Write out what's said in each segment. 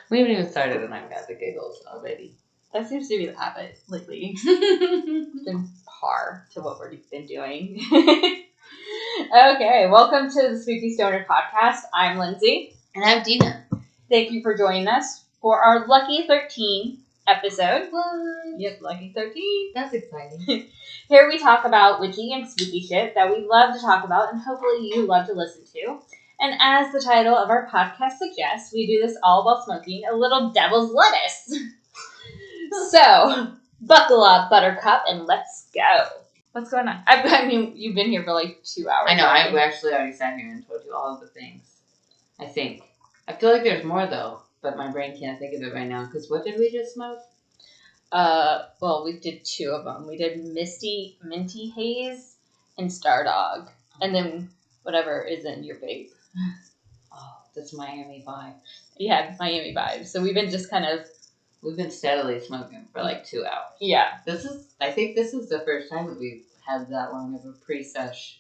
We haven't even started and I've got the giggles already. That seems to be the habit lately. It's been par to what we've been doing. Okay, welcome to the Spooky Stonerzzz Podcast. I'm Lindsey. And I'm Denah. Thank you for joining us for our Lucky 13 episode. What? Yep, Lucky 13. That's exciting. Here we talk about witchy and spooky shit that we love to talk about and hopefully you love to listen to. And as the title of our podcast suggests, we do this all while smoking a little devil's lettuce. So, buckle up, Buttercup, and let's go. What's going on? I mean, you've been here for like 2 hours. I know, I've actually already sat here and told you all of the things. I think. I feel like there's more though, but my brain can't think of it right now. Because what did we just smoke? Well, we did 2 of them. We did Minty Haze and Star Dog. And then whatever is in your vape. Oh, that's Miami vibe. Yeah, Miami vibes. So we've been just kind of... We've been steadily smoking for like 2 hours. Yeah. I think this is the first time that we've had that long of a pre-sesh.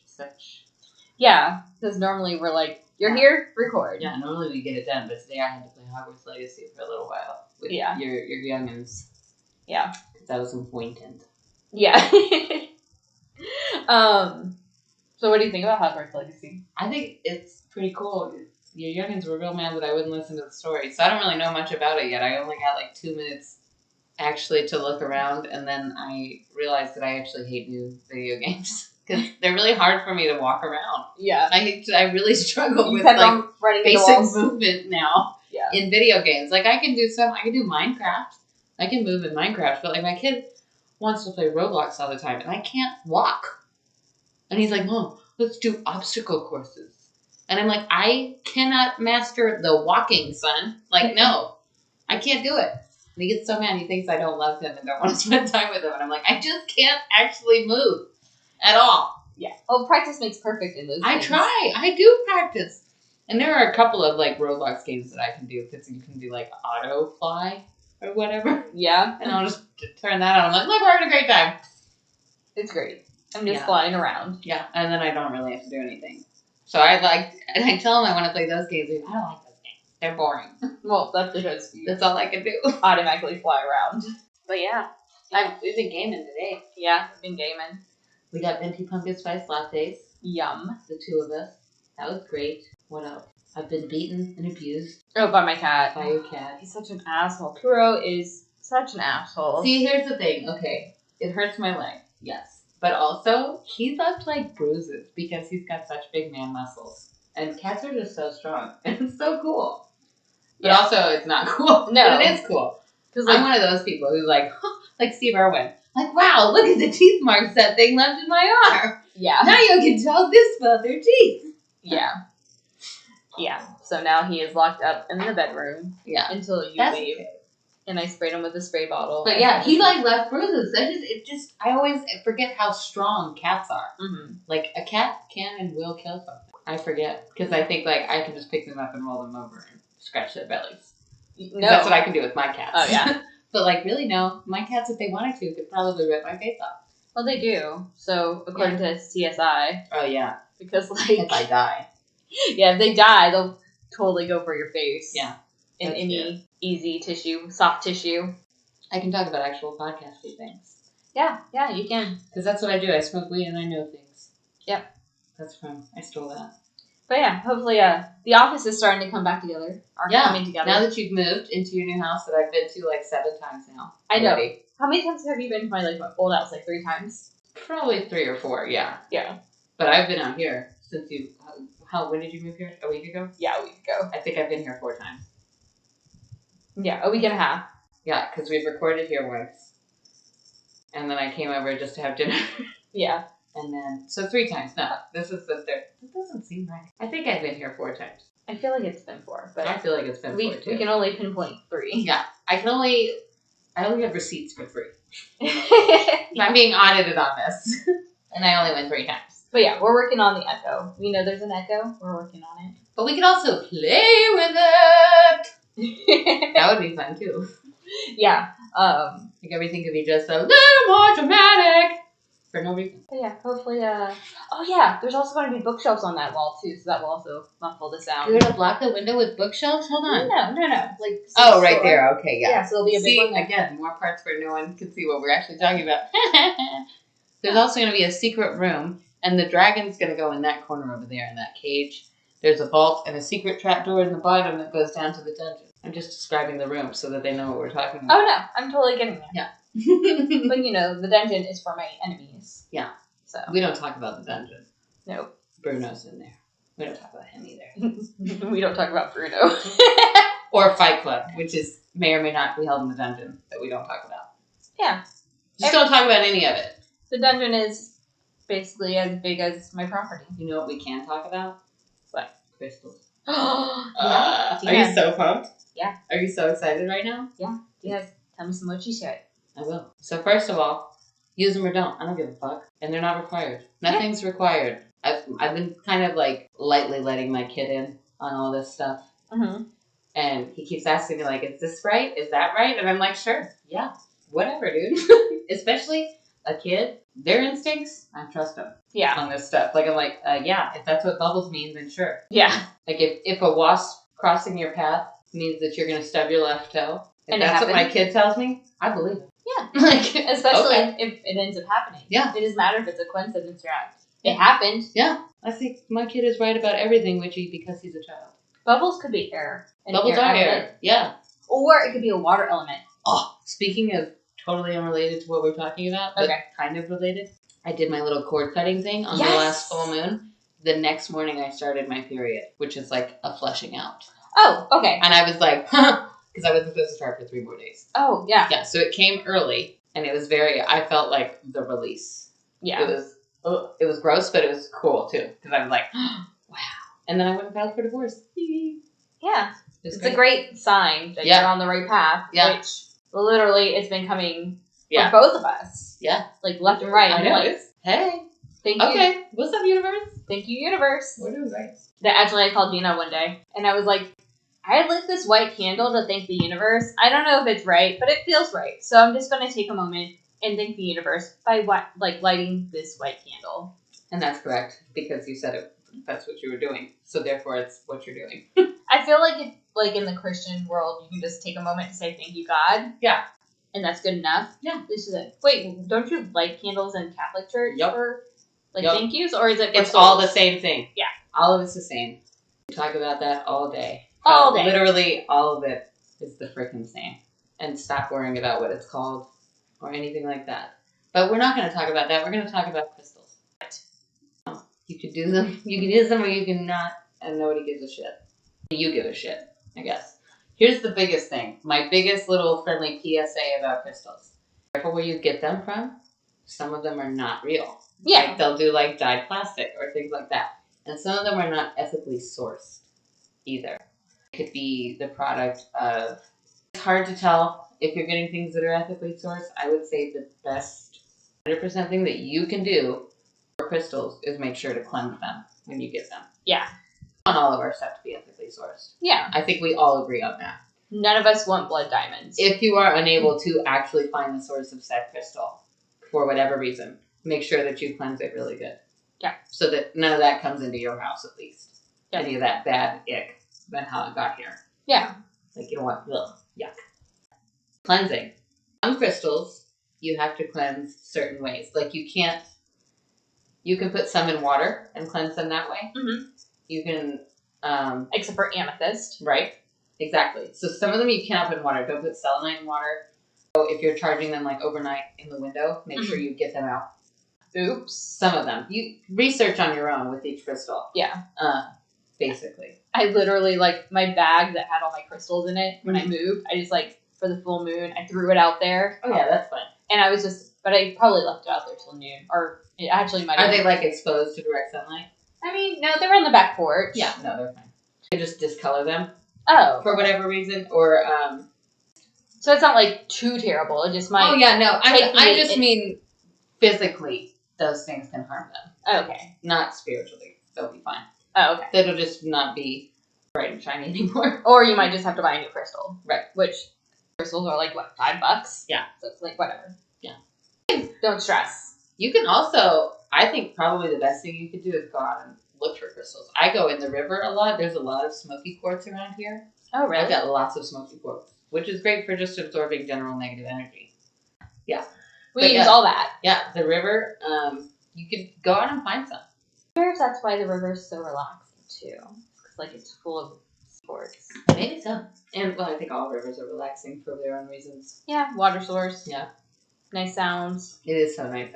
Yeah, because normally we're like, you're here, record. Yeah, normally we get it done, but today I had to play Hogwarts Legacy for a little while with your youngins. Yeah. Because I was important. Yeah. So what do you think about Hogwarts Legacy? I think it's pretty cool. Your youngins were real mad that I wouldn't listen to the story, so I don't really know much about it yet. I only got like 2 minutes actually to look around, and then I realized that I actually hate new video games because they're really hard for me to walk around. Yeah, I really struggle with like basic movement now in video games. Like I can do Minecraft. I can move in Minecraft, but like my kid wants to play Roblox all the time, and I can't walk. And he's like, "Mom, let's do obstacle courses." And I'm like, I cannot master the walking, son. Like, no, I can't do it. And he gets so mad. He thinks I don't love him and don't want to spend time with him. And I'm like, I just can't actually move at all. Yeah. Well, practice makes perfect in those things. I do practice. And there are a couple of, like, Roblox games that I can do. Because you can do, like, auto fly or whatever. Yeah. And I'll just turn that on. I'm like, look, we're having a great time. It's great. I'm just flying around. Yeah. And then I don't really have to do anything. So and I tell them I want to play those games. I don't like those games. They're boring. Well, that's because that's all I can do. Automatically fly around. But yeah. We've been gaming today. Yeah, we've been gaming. We got venti pumpkin spice lattes. Yum. The 2 of us. That was great. What else? I've been beaten and abused. Oh, by my cat. By your cat. He's such an asshole. Kuro is such an asshole. See, here's the thing. Okay. It hurts my leg. Yes. But also, he left, like, bruises because he's got such big man muscles. And cats are just so strong. And it's so cool. But also, it's not cool. No. But it is cool. Because I'm one of those people who's like, like Steve Irwin. Like, wow, look at the teeth marks that thing left in my arm. Yeah. Now you can tell this about their teeth. Yeah. Yeah. So now he is locked up in the bedroom. Yeah. Until you leave. Okay. And I sprayed him with a spray bottle. But yeah, he like left bruises. I always forget how strong cats are. Mm-hmm. Like a cat can and will kill something. I forget because I think like I can just pick them up and roll them over and scratch their bellies. No, that's what I can do with my cats. Oh yeah. But like really, no, my cats if they wanted to could probably rip my face off. Well, they do. So according to CSI. Oh yeah. Because like if I die. Yeah, if they die, they'll totally go for your face. Yeah. In any easy tissue, soft tissue. I can talk about actual podcasty things. Yeah, you can. Because that's what I do. I smoke weed and I know things. Yep. That's fun. I stole that. But yeah, hopefully the office is starting to come back together. Coming together. Now that you've moved into your new house that I've been to like 7 times now. I know. How many times have you been to my old house? Like 3 times? Probably 3 or 4, yeah. Yeah. But I've been out here since you... when did you move here? A week ago? Yeah, a week ago. I think I've been here 4 times. Yeah, a week and a half. Yeah, because we've recorded here once. And then I came over just to have dinner. Yeah. And then, so 3 times. No, this is the 3rd. That doesn't seem right. I think I've been here 4 times. I feel like it's been 4. But I feel like it's been 4 too. We can only pinpoint 3. Yeah. I only have receipts for 3. I'm being audited on this. And I only went 3 times. But yeah, we're working on the echo. We know there's an echo. We're working on it. But we can also play with it. That would be fun too. Yeah. Like everything could be just a little more dramatic. for no reason. But yeah, hopefully, oh yeah, there's also going to be bookshelves on that wall too, so that will also muffle the sound. You're going to block the window with bookshelves? Hold on. No. Like, oh, right there. Okay, yeah. Yeah, so there'll be a big one there. Again, more parts where no one can see what we're actually talking about. There's also going to be a secret room, and the dragon's going to go in that corner over there in that cage. There's a vault and a secret trapdoor in the bottom that goes down to the dungeon. I'm just describing the room so that they know what we're talking about. Oh, no. I'm totally getting it. Yeah. But, the dungeon is for my enemies. Yeah. So we don't talk about the dungeon. Nope. Bruno's in there. We don't talk about him either. We don't talk about Bruno. Or Fight Club, which may or may not be held in the dungeon that we don't talk about. Yeah. Just don't talk about any of it. The dungeon is basically as big as my property. You know what we can talk about? What? Crystals. Yeah. Are you so pumped? Yeah. Are you so excited right now? Yeah. Yes. Tell me some mochi shit. I will. So first of all, use them or don't. I don't give a fuck. And they're not required. Nothing's required. I've been kind of like lightly letting my kid in on all this stuff. Mm-hmm. And he keeps asking me like, is this right? Is that right? And I'm like, sure. Yeah. Whatever, dude. Especially a kid. Their instincts, I trust them. Yeah. On this stuff. Like, I'm like, yeah, if that's what bubbles mean, then sure. Yeah. Like, if a wasp crossing your path means that you're going to stub your left toe, if that's what my kid tells me, I believe it. Yeah. Like, especially if it ends up happening. Yeah. It doesn't matter if it's a coincidence or not. It happened. Yeah. I think my kid is right about everything, Witchy, because he's a child. Bubbles could be air. Bubbles are air. Yeah. Or it could be a water element. Oh, speaking of totally unrelated to what we're talking about, but kind of related, I did my little cord cutting thing on the last full moon. The next morning I started my period, which is like a flushing out. Oh, okay. And I was like, because I wasn't supposed to start for 3 more days. Oh, yeah. Yeah, so it came early, and it was I felt like the release. Yeah. It was gross, but it was cool, too, because I was like, wow. And then I went and filed for divorce. Yeah. It's a great sign that you're on the right path, which literally it's been coming for both of us. Yeah. Like left and right. I know. Like, hey. Thank you. Okay. What's up, universe? Thank you, universe. We're doing great. Actually, I called Denah one day, and I was like, I lit this white candle to thank the universe. I don't know if it's right, but it feels right. So I'm just going to take a moment and thank the universe by lighting this white candle. And that's correct, because you said it. That's what you were doing. So therefore, it's what you're doing. I feel like in the Christian world, you can just take a moment to say thank you, God. Yeah. And that's good enough. Yeah. This is it. Wait, don't you light candles in Catholic Church for thank yous? Or is it It's all the same thing. Yeah. All of it's the same. We talk about that all day. All day. Literally, all of it is the frickin' same. And stop worrying about what it's called or anything like that. But we're not going to talk about that. We're going to talk about crystals. You could do them. You can use them or you can not. And nobody gives a shit. You give a shit, I guess. Here's the biggest thing. My biggest little friendly PSA about crystals. Careful where you get them from. Some of them are not real. Yeah. Like they'll do like dyed plastic or things like that. And some of them are not ethically sourced either. It could be the product of... It's hard to tell if you're getting things that are ethically sourced. I would say the best 100% thing that you can do for crystals is make sure to cleanse them when you get them. Yeah. We want all of our stuff to be ethically sourced. Yeah. I think we all agree on that. None of us want blood diamonds. If you are unable to actually find the source of said crystal, for whatever reason, make sure that you cleanse it really good. Yeah. So that none of that comes into your house, at least. Yeah. Any of that bad ick about how it got here. Yeah. Like, you don't want, yuck. Cleansing. Some crystals, you have to cleanse certain ways. Like, you can put some in water and cleanse them that way. Mm-hmm. You can... except for amethyst. Right. Exactly. So some of them you cannot put in water. Don't put selenite in water. So if you're charging them like overnight in the window, make sure you get them out. Oops. Some of them. You research on your own with each crystal. Yeah. Basically. I literally, like, my bag that had all my crystals in it, when I moved, I just, like, for the full moon, I threw it out there. Oh, yeah, that's fine. And I was but I probably left it out there till noon. Or it actually might have Are they, like, exposed to direct sunlight? I mean, no, they were in the back porch. Yeah, no, they're fine. You just discolor them. Oh. For whatever reason, or, So it's not, like, too terrible. It just might... Oh, yeah, no. I just mean physically, those things can harm them. Okay. Not spiritually. They'll be fine. Oh, okay. It'll just not be bright and shiny anymore. Or you might just have to buy a new crystal. Right. Which, crystals are like, what, $5? Yeah. So it's like, whatever. Yeah. Don't stress. You can also, I think probably the best thing you could do is go out and look for crystals. I go in the river a lot. There's a lot of smoky quartz around here. Oh, really? I've got lots of smoky quartz, which is great for just absorbing general negative energy. Yeah. We use all that. Yeah, the river, you could go out and find some. I wonder if that's why the river is so relaxing, too. Because, like, it's full of sports. Maybe so. And, well, I think all rivers are relaxing for their own reasons. Yeah, water source. Yeah. Nice sounds. It is so nice.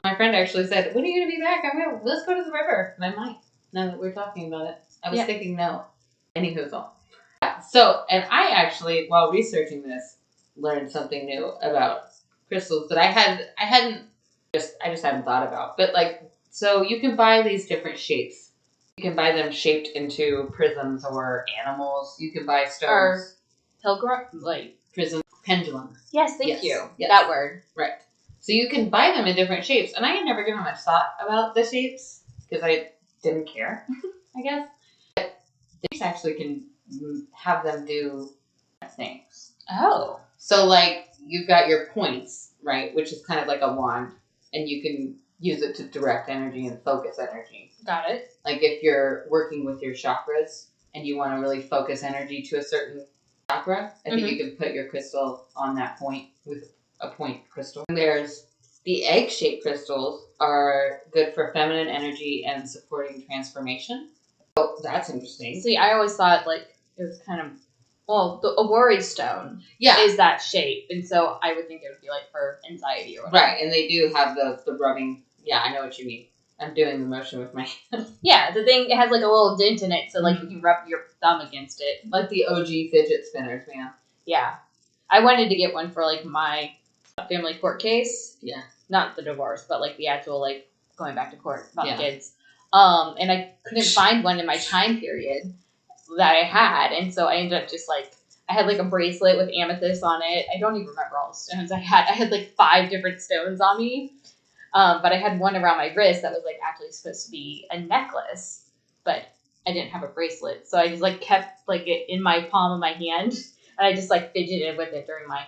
My friend actually said, when are you going to be back? Let's go to the river. And I might, now that we're talking about it. I was thinking no. Anywho, so, and I actually, while researching this, learned something new about crystals that I just hadn't thought about. But, like, so you can buy these different shapes. You can buy them shaped into prisms or animals. You can buy stones. Or pilgrim, like... Prism, pendulum. Yes, thank you. Yes. That word. Right. So you can buy them in different shapes. And I had never given much thought about the shapes because I didn't care, I guess. But these actually can have them do things. Oh. So, like, you've got your points, right, which is kind of like a wand, and you can use it to direct energy and focus energy. Got it. Like, if you're working with your chakras and you want to really focus energy to a certain chakra, I think you can put your crystal on that point with a point crystal. And there's the egg-shaped crystals are good for feminine energy and supporting transformation. Oh, that's interesting. See, I always thought, like, it was kind of, well, a worry stone is that shape. And so I would think it would be, like, for anxiety or whatever. Right, and they do have the rubbing. Yeah, I know what you mean. I'm doing the motion with my hand. Yeah, the thing, it has, like, a little dent in it, so, like, you can rub your thumb against it. Like the OG fidget spinners, man. Yeah. I wanted to get one for, like, my family court case. Yeah. Not the divorce, but, like, the actual, like, going back to court about the kids. And I couldn't find one in my time period that I had, and so I ended up just, like, I had, like, a bracelet with amethyst on it. I don't even remember all the stones I had. I had, like, 5 different stones on me. But I had one around my wrist that was, like, actually supposed to be a necklace, but I didn't have a bracelet. So I just, like, kept, like, it in my palm of my hand, and I just, like, fidgeted with it during my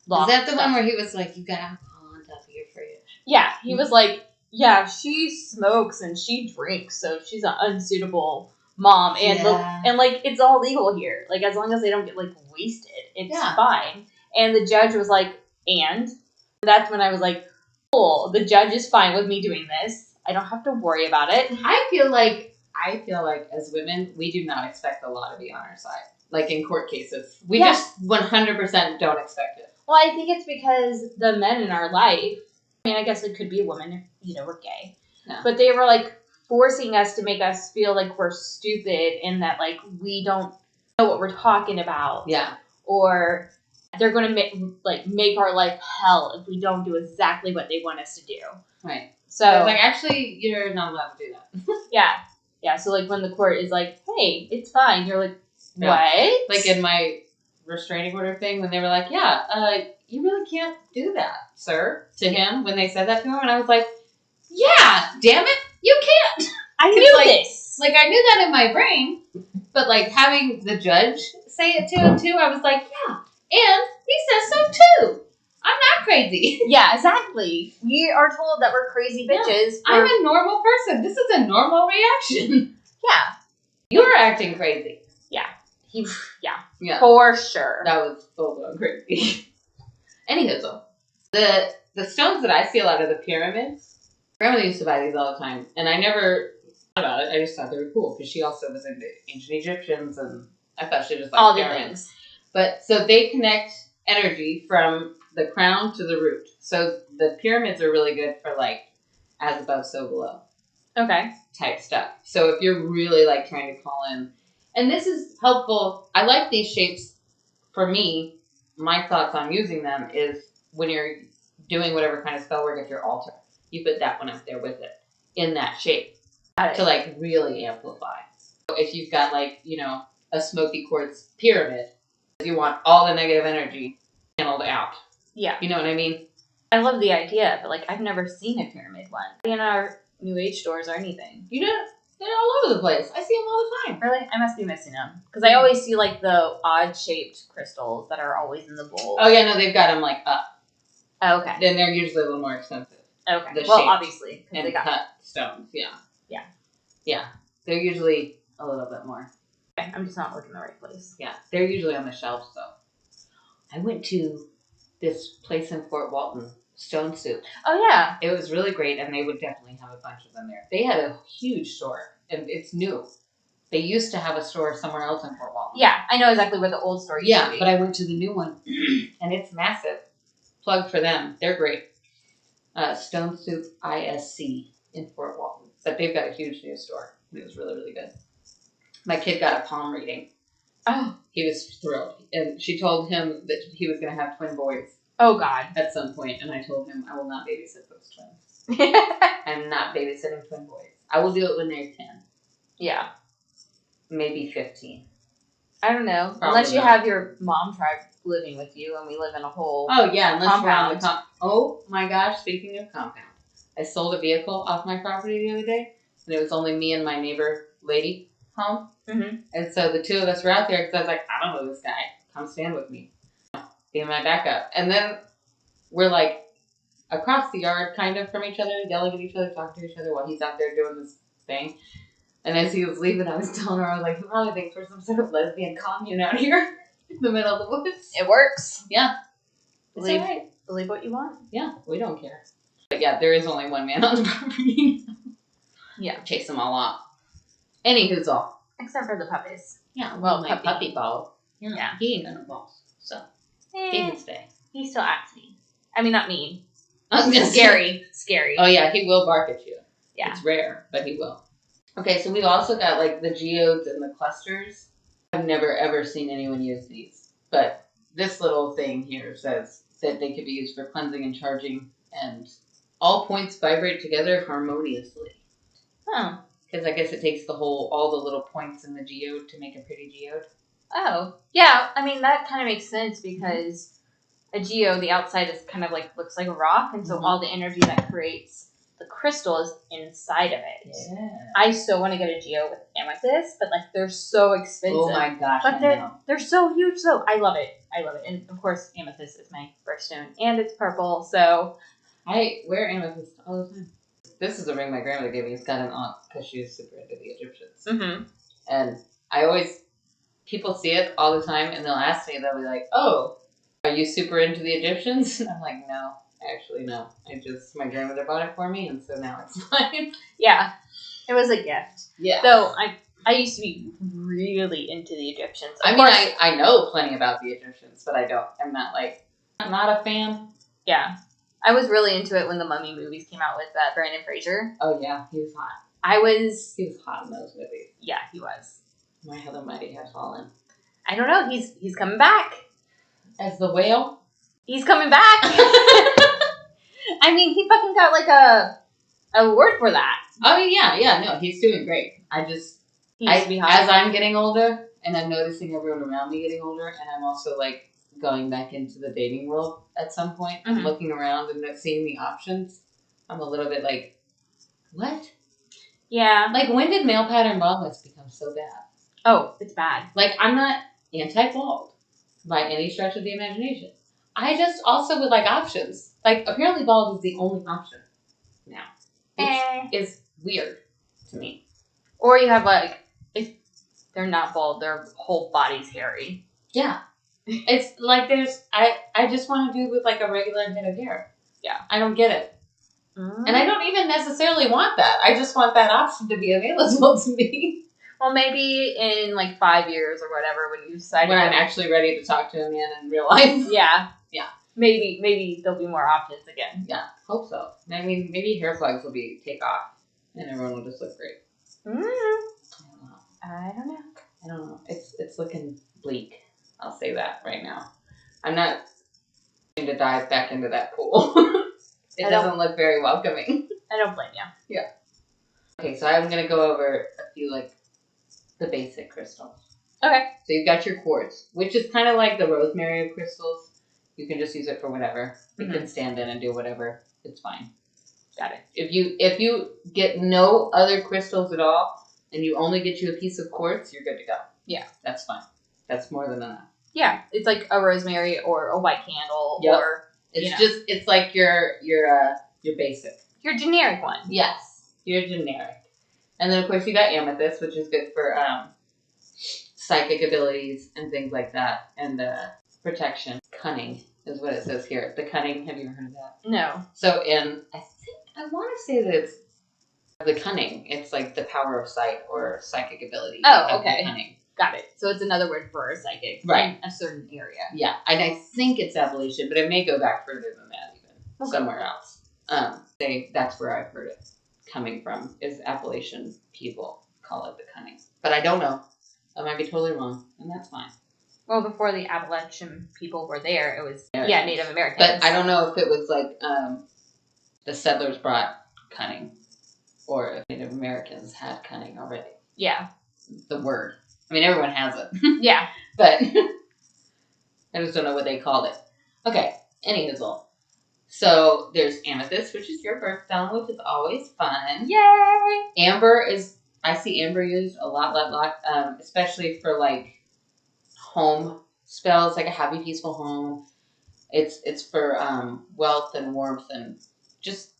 long Is that the one where he was like, you got alcohol on top of your fridge? Yeah, he was like, yeah, she smokes and she drinks, so she's an unsuitable mom. And like, it's all legal here. Like, as long as they don't get, like, wasted, it's fine. And the judge was like, and? That's when I was like, cool, the judge is fine with me doing this. I don't have to worry about it. I feel like as women, we do not expect the law to be on our side. Like in court cases. We just 100% don't expect it. Well, I think it's because the men in our life, I mean, I guess it could be a woman if, you know, we're gay. Yeah. But they were, like, forcing us to make us feel like we're stupid and that, like, we don't know what we're talking about. Yeah. Or they're going to make our life hell if we don't do exactly what they want us to do. Right. So it's like, actually, you're not allowed to do that. Yeah. Yeah. So, like, when the court is like, hey, it's fine. You're like, what? Like in my restraining order thing when they were like, you really can't do that, sir, to him when they said that to him. And I was like, yeah, damn it, you can't. I knew this. Like, I knew that in my brain, but, like, having the judge say it to him, too, I was like, yeah. And he says so, too. I'm not crazy. Yeah, exactly. We are told that we're crazy bitches. Yeah. I'm a normal person. This is a normal reaction. Yeah. You're acting crazy. Yeah. Yeah. For sure. That was full-blown crazy. Anywho, so the stones that I feel out of the pyramids, Grandma used to buy these all the time, and I never thought about it. I just thought they were cool because she also was into ancient Egyptians, and I thought she just liked all the pyramids. things. But so they connect energy from the crown to the root. So the pyramids are really good for, like, as above, so below. Okay. Type stuff. So if you're really, like, trying to call in, and this is helpful. I like these shapes. For me, my thoughts on using them is when you're doing whatever kind of spell work at your altar, you put that one up there with it in that shape to, like, really amplify. So if you've got, like, you know, a smoky quartz pyramid, you want all the negative energy channeled out. Yeah. You know what I mean? I love the idea, but, like, I've never seen a pyramid one in our New Age stores or anything. You know, they're all over the place. I see them all the time. Really? I must be missing them. Because I always see, like, the odd-shaped crystals that are always in the bowl. Oh, yeah, no, they've got them, like, up. Oh, okay. Then they're usually a little more expensive. Okay. The well, shaped obviously. And they got cut stones, yeah. Yeah. Yeah. They're usually a little bit more. Okay, I'm just not looking in the right place. Yeah. They're usually on the shelves, though. I went to this place in Fort Walton, Stone Soup. Oh, yeah. It was really great, and they would definitely have a bunch of them there. They had a huge store, and it's new. They used to have a store somewhere else in Fort Walton. Yeah, I know exactly where the old store used to be. Yeah, but I went to the new one, and it's massive. Plug for them. They're great. Stone Soup ISC in Fort Walton. But they've got a huge new store. It was really, really good. My kid got a palm reading. Oh. He was thrilled. And she told him that he was going to have twin boys. Oh, God. At some point. And I told him, I will not babysit those twins. I'm not babysitting twin boys. I will do it when they're 10. Yeah. Maybe 15. I don't know. Probably unless you have your mom tribe living with you and we live in a whole unless compound. We're on the oh my gosh, speaking of compound. I sold a vehicle off my property the other day, and it was only me and my neighbor lady home. Mm-hmm. And so the two of us were out there because I was like, I don't know this guy. Come stand with me. Be my backup. And then we're like across the yard kind of from each other, yelling at each other, talking to each other while he's out there doing this thing. And as he was leaving, I was telling her, I was like, he probably thinks we're some sort of lesbian commune out here in the middle of the woods. It works. Yeah. Believe what you want. Yeah, we don't care. But yeah, there is only one man on the property. Yeah. Chase them all off. Anywho's all. Except for the puppies. Yeah, well, my puppy ball. Yeah. He ain't got no balls. So, he can stay. He still acts mean. I mean, not mean. Scary. Scary. Oh, yeah, he will bark at you. Yeah. It's rare, but he will. Okay, so we've also got, like, the geodes and the clusters. I've never, ever seen anyone use these. But this little thing here says that they could be used for cleansing and charging, and all points vibrate together harmoniously. Huh. Because I guess it takes all the little points in the geode to make a pretty geode. Oh. Yeah, I mean, that kind of makes sense because a geode, the outside is kind of like, looks like a rock, and so all the energy that creates the crystal is inside of it. Yeah. I still want to get a geode with amethyst, but like they're so expensive. Oh my gosh! But they're so huge. So I love it. And of course, amethyst is my birthstone, and it's purple. So I wear amethyst all the time. This is a ring my grandmother gave me. It's got an aunt because she was super into the Egyptians. Mm-hmm. And people see it all the time, and they'll ask me. They'll be like, "Oh, are you super into the Egyptians?" And I'm like, "No." Actually, no. My grandmother bought it for me, and so now it's mine. Yeah. It was a gift. Yeah. So, I used to be really into the Egyptians. I know plenty about the Egyptians, but I'm not a fan. Yeah. I was really into it when the Mummy movies came out with Brandon Fraser. Oh, yeah. He was hot. He was hot in those movies. Yeah, he was. My how the mighty have fallen. I don't know. He's coming back. As the whale? He's coming back. I mean, he fucking got like a award for that. I mean, yeah, no, he's doing great. As I'm getting older, and I'm noticing everyone around me getting older, and I'm also like going back into the dating world at some point, and looking around and seeing the options, I'm a little bit like, what? Yeah. Like, when did male pattern baldness become so bad? Oh, it's bad. Like, I'm not anti-bald by any stretch of the imagination. I just also would like options. Like, apparently bald is the only option now. Which is weird to me. Or you have, like, if they're not bald, their whole body's hairy. Yeah. It's like I just want to do with, like, a regular head of hair. Yeah. I don't get it. Mm-hmm. And I don't even necessarily want that. I just want that option to be available to me. Well, maybe in, like, 5 years or whatever when you decide when I'm actually ready to talk to a man in real life. Yeah. Yeah. Maybe there'll be more options again. Yeah, hope so. I mean, maybe hair plugs will take off, and everyone will just look great. I don't know. It's looking bleak. I'll say that right now. I'm not going to dive back into that pool. It doesn't look very welcoming. I don't blame you. Yeah. Okay, so I'm going to go over a few, like, the basic crystals. Okay. So you've got your quartz, which is kind of like the rosemary of crystals. You can just use it for whatever. It can stand in and do whatever. It's fine. Got it. If you get no other crystals at all, and you only get you a piece of quartz, you're good to go. Yeah. That's fine. That's more than enough. Yeah. It's like a rosemary or a white candle or... It's like your Your basic. Your generic one. Yes. Your generic. And then, of course, you got amethyst, which is good for psychic abilities and things like that. And protection. Cunning is what it says here. The cunning. Have you ever heard of that? No. So, I want to say that it's the cunning. It's like the power of sight or psychic ability. Oh, okay. Cunning. Got it. So it's another word for a psychic. Right. In a certain area. Yeah. And I think it's evolution, but it may go back further than that even. Okay. Somewhere else. That's where I've heard it coming from, is Appalachian people call it the cunning. But I don't know. I might be totally wrong, and that's fine. Well, before the Appalachian people were there, it was, Native Americans. But I don't know if it was like the settlers brought cunning, or if Native Americans had cunning already. Yeah. The word. I mean, everyone has it. Yeah. But I just don't know what they called it. Okay, anyhow. So there's amethyst, which is your birthstone, which is always fun. Yay! Amber I see amber used a lot, especially for like home spells, like a happy, peaceful home. It's for wealth and warmth and just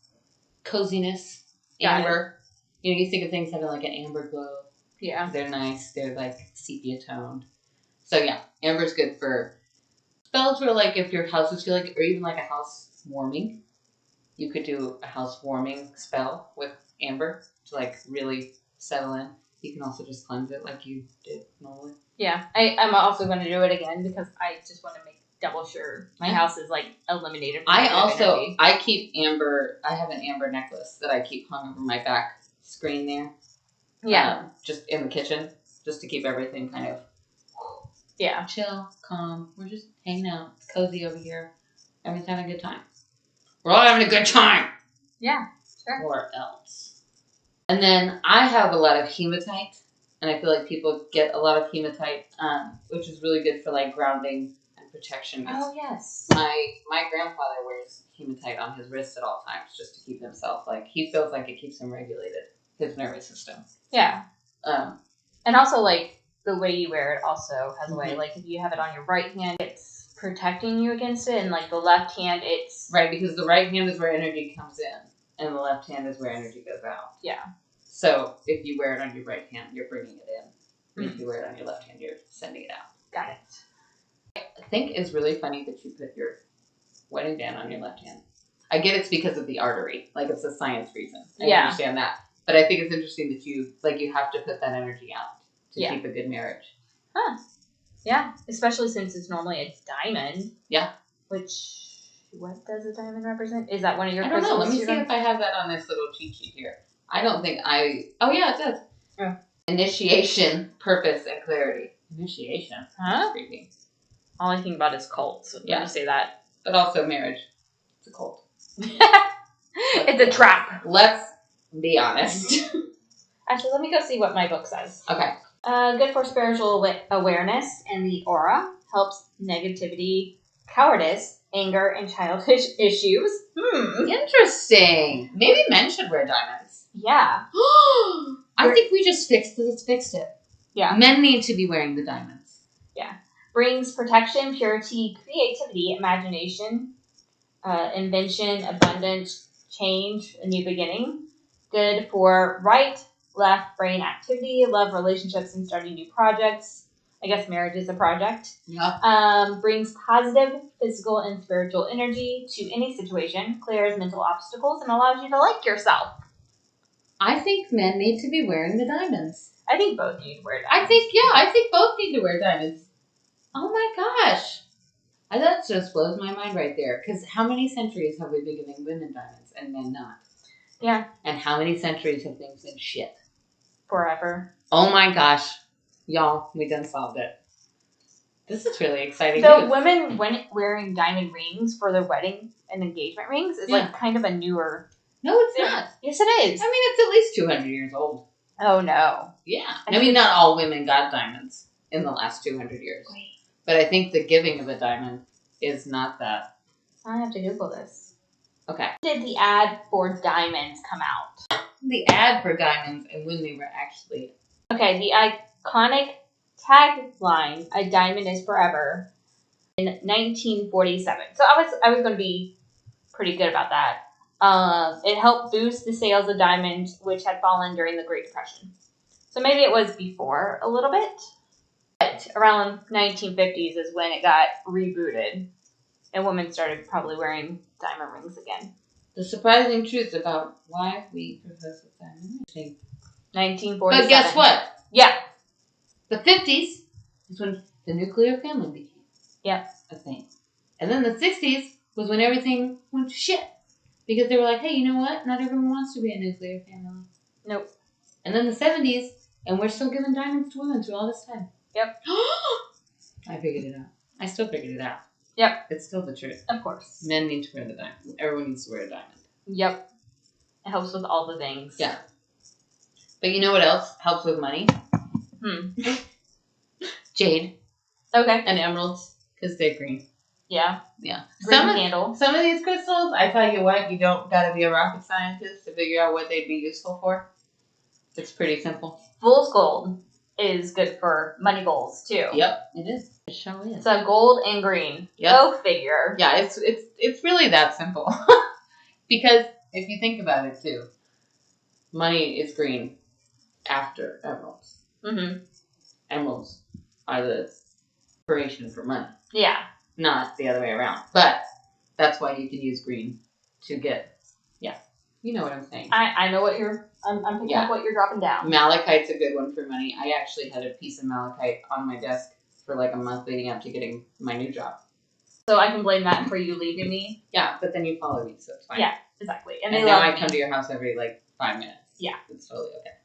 coziness. Amber. You know, you think of things having like an amber glow. Yeah. They're nice. They're like sepia toned. So yeah, amber's good for spells where like if your house is feeling, or even like a house warming, you could do a house warming spell with amber to like really settle in. You can also just cleanse it like you did normally. Yeah, I'm also going to do it again because I just want to make double sure my house is like eliminated. I keep amber. I have an amber necklace that I keep hung over my back screen there. Yeah, just in the kitchen, just to keep everything kind of chill, calm. We're just hanging out. It's cozy over here. Everyone's having a good time. We're all having a good time. Yeah, sure. Or else. And then I have a lot of hematite, and I feel like people get a lot of hematite, which is really good for like grounding and protection. Oh yes. My grandfather wears hematite on his wrist at all times just to keep himself like he feels like it keeps him regulated, his nervous system. Yeah. And also like the way you wear it also has a way. Like if you have it on your right hand, it's protecting you against it, and like the left hand, it's right, because the right hand is where energy comes in, and the left hand is where energy goes out. Yeah. So if you wear it on your right hand, you're bringing it in. If you wear it on your left hand, you're sending it out. Got it. I think it's really funny that you put your wedding band on your left hand. I get it's because of the artery, like it's a science reason. I understand that, but I think it's interesting that you have to put that energy out to keep a good marriage. Huh. Yeah, especially since it's normally a diamond. Yeah. Which, what does a diamond represent? Is that one of your crystals? I don't know. Let me see if I have that on this little cheat sheet here. I don't think oh yeah, it does. Oh. Initiation, purpose, and clarity. Initiation. Huh? That's creepy. All I think about is cults. So let me say that. But also marriage. It's a cult. It's a trap. Let's be honest. Actually, let me go see what my book says. Okay. Good for spiritual awareness and the aura. Helps negativity, cowardice, anger, and childish issues. Interesting. Maybe men should wear diamonds. Yeah. I think we just fixed it. Yeah. Men need to be wearing the diamonds. Yeah. Brings protection, purity, creativity, imagination, invention, abundance, change, a new beginning. Good for right, left brain activity, love, relationships, and starting new projects. I guess marriage is a project. Yeah. Brings positive physical and spiritual energy to any situation, clears mental obstacles, and allows you to like yourself. I think men need to be wearing the diamonds. I think both need to wear diamonds. I think both need to wear diamonds. Oh my gosh. That just blows my mind right there. Because how many centuries have we been giving women diamonds and men not? Yeah. And how many centuries have things been shit? Forever. Oh my gosh. Y'all, we done solved it. This is really exciting. So women wearing diamond rings for their wedding and engagement rings is like kind of a newer... No, it's not. Yes, it is. I mean, it's at least 200 years old. Oh, no. Yeah. I mean, not all women got diamonds in the last 200 years. Wait. But I think the giving of a diamond is not that. I have to Google this. Okay. When did the ad for diamonds come out? The ad for diamonds and when they were actually... Okay, the iconic tagline, "A diamond is forever," in 1947. So I was going to be pretty good about that. It helped boost the sales of diamonds, which had fallen during the Great Depression. So maybe it was before a little bit. But around 1950s is when it got rebooted. And women started probably wearing diamond rings again. The surprising truth about why we profess with diamond rings. 1947. But guess what? Yeah. The 50s is when the nuclear family became a thing. And then the 60s was when everything went to shit. Because they were like, hey, you know what? Not everyone wants to be a nuclear family. Nope. And then the 70s, and we're still giving diamonds to women through all this time. Yep. I figured it out. I still figured it out. Yep. It's still the truth. Of course. Men need to wear the diamond. Everyone needs to wear a diamond. Yep. It helps with all the things. Yeah. But you know what else helps with money? Jade. Okay. And emeralds, because they're green. Yeah. Yeah. Green candle. Some of these crystals, I tell you what, you don't got to be a rocket scientist to figure out what they'd be useful for. It's pretty simple. Fool's gold is good for money goals, too. Yep, it is. It sure is. So gold and green. Yep. Go figure. Yeah, it's really that simple. Because if you think about it, too, money is green after emeralds. Mm-hmm. Emeralds are the inspiration for money. Yeah. Not the other way around. But that's why you can use green to get, you know what I'm saying. I know what I'm picking up what you're dropping down. Malachite's a good one for money. I actually had a piece of malachite on my desk for like a month leading up to getting my new job. So I can blame that for you leaving me? Yeah, but then you follow me, so it's fine. Yeah, exactly. And now I come to your house every 5 minutes. Yeah. It's totally okay.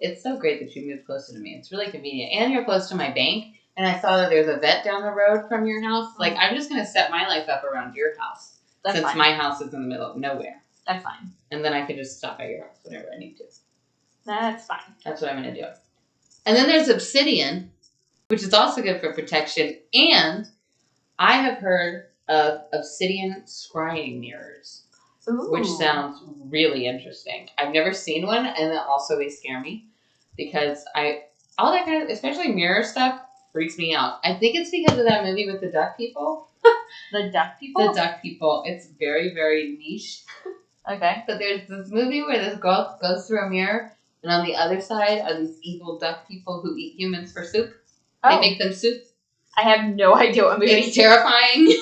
It's so great that you moved closer to me. It's really convenient. And you're close to my bank. And I saw that there's a vet down the road from your house. Like, I'm just going to set my life up around your house. That's since fine. My house is in the middle of nowhere. That's fine. And then I can just stop at your house whenever I need to. That's fine. That's what I'm going to do. And then there's obsidian, which is also good for protection. And I have heard of obsidian scrying mirrors. Ooh. Which sounds really interesting. I've never seen one, and also they scare me. Because all that kind of, especially mirror stuff, freaks me out. I think it's because of that movie with the duck people. The duck people? The duck people. It's very, very niche. Okay. But there's this movie where this girl goes through a mirror, and on the other side are these evil duck people who eat humans for soup. They make them soup. I have no idea what movie. It's terrifying.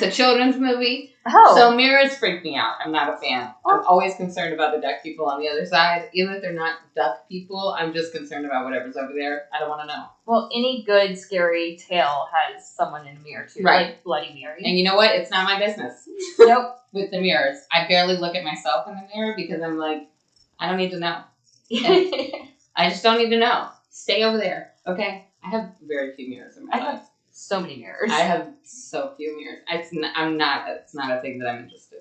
It's a children's movie. Oh. So mirrors freak me out. I'm not a fan. I'm always concerned about the duck people on the other side. Even if they're not duck people, I'm just concerned about whatever's over there. I don't want to know. Well, any good scary tale has someone in a mirror too. Right. Like Bloody Mary. And you know what? It's not my business. Nope. With the mirrors. I barely look at myself in the mirror because I'm like, I don't need to know. I just don't need to know. Stay over there. Okay? I have very few mirrors in my life. So many mirrors. I have so few mirrors. It's not a thing that I'm interested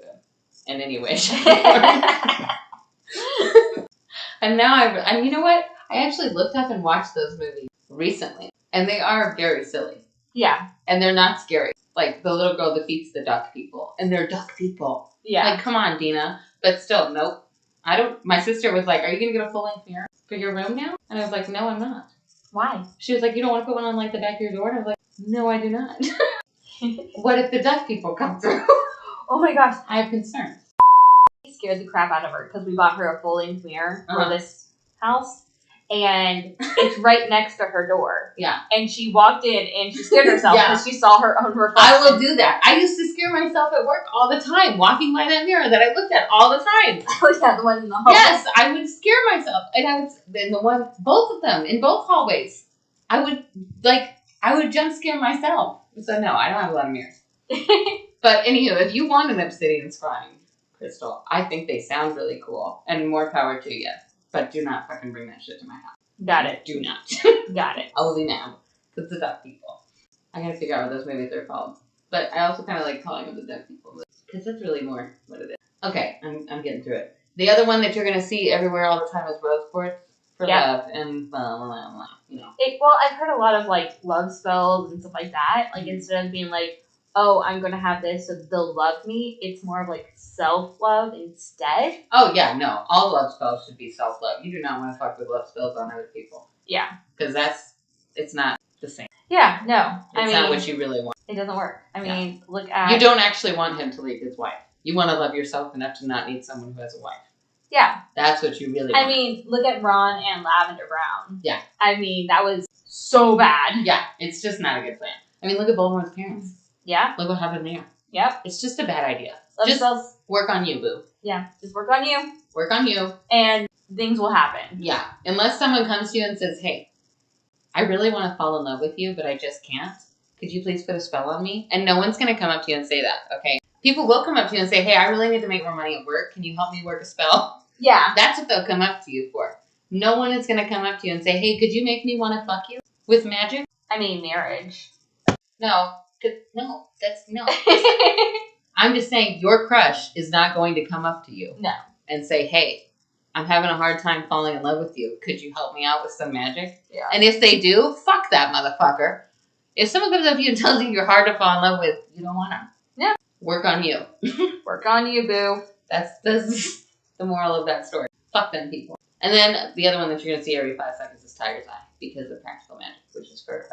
in any way. And now and you know what? I actually looked up and watched those movies recently. And they are very silly. Yeah. And they're not scary. Like, the little girl defeats the duck people. And they're duck people. Yeah. Like, come on, Denah. But still, nope. My sister was like, are you going to get a full-length mirror for your room now? And I was like, no, I'm not. Why? She was like, you don't want to put one on, the back of your door? And I was like, no, I do not. What if the duck people come through? Oh my gosh. I have concerns. It scared the crap out of her because we bought her a full-length mirror for this house. And it's right next to her door. Yeah. And she walked in and she scared herself because she saw her own reflection. I will do that. I used to scare myself at work all the time, walking by that mirror that I looked at all the time. Oh, yeah, the one in the hallway. Yes, I would scare myself. And both of them, in both hallways. I would jump scare myself. So no, I don't have a lot of mirrors. But anywho, if you want an obsidian scrying crystal, I think they sound really cool. And more power to you. But do not fucking bring that shit to my house. Got it. Do not. Got it. Only now. Because the duck people. I gotta figure out what those movies are called. But I also kind of like calling them the duck people. Because that's really more what it is. Okay, I'm getting through it. The other one that you're going to see everywhere all the time is rose quartz for love. And blah, blah, blah, blah, you know. Well, I've heard a lot of love spells and stuff like that. Like instead of being oh, I'm going to have this so they'll love me, it's more of self-love instead. Oh, yeah, no. All love spells should be self-love. You do not want to fuck with love spells on other people. Yeah. Because it's not the same. Yeah, no. It's not what you really want. It doesn't work. Look at... You don't actually want him to leave his wife. You want to love yourself enough to not need someone who has a wife. Yeah. That's what you really want. I mean, look at Ron and Lavender Brown. Yeah. I mean, that was so bad. Yeah, it's just not a good plan. I mean, look at Voldemort's parents. Yeah. Look what happened there. Yep. It's just a bad idea. Just work on you, boo. Yeah, just work on you. Work on you. And things will happen. Yeah. Unless someone comes to you and says, hey, I really want to fall in love with you, but I just can't. Could you please put a spell on me? And no one's going to come up to you and say that, okay? People will come up to you and say, hey, I really need to make more money at work. Can you help me work a spell? Yeah. That's what they'll come up to you for. No one is going to come up to you and say, hey, could you make me want to fuck you with magic? I mean, marriage. No. No. I'm just saying your crush is not going to come up to you. No. And say, hey, I'm having a hard time falling in love with you. Could you help me out with some magic? Yeah. And if they do, fuck that motherfucker. If someone comes up to you and tells you you're hard to fall in love with, you don't want to. Yeah. Work on you. Work on you, boo. That's the moral of that story. Fuck them people. And then the other one that you're going to see every 5 seconds is Tiger's Eye because of practical magic, which is for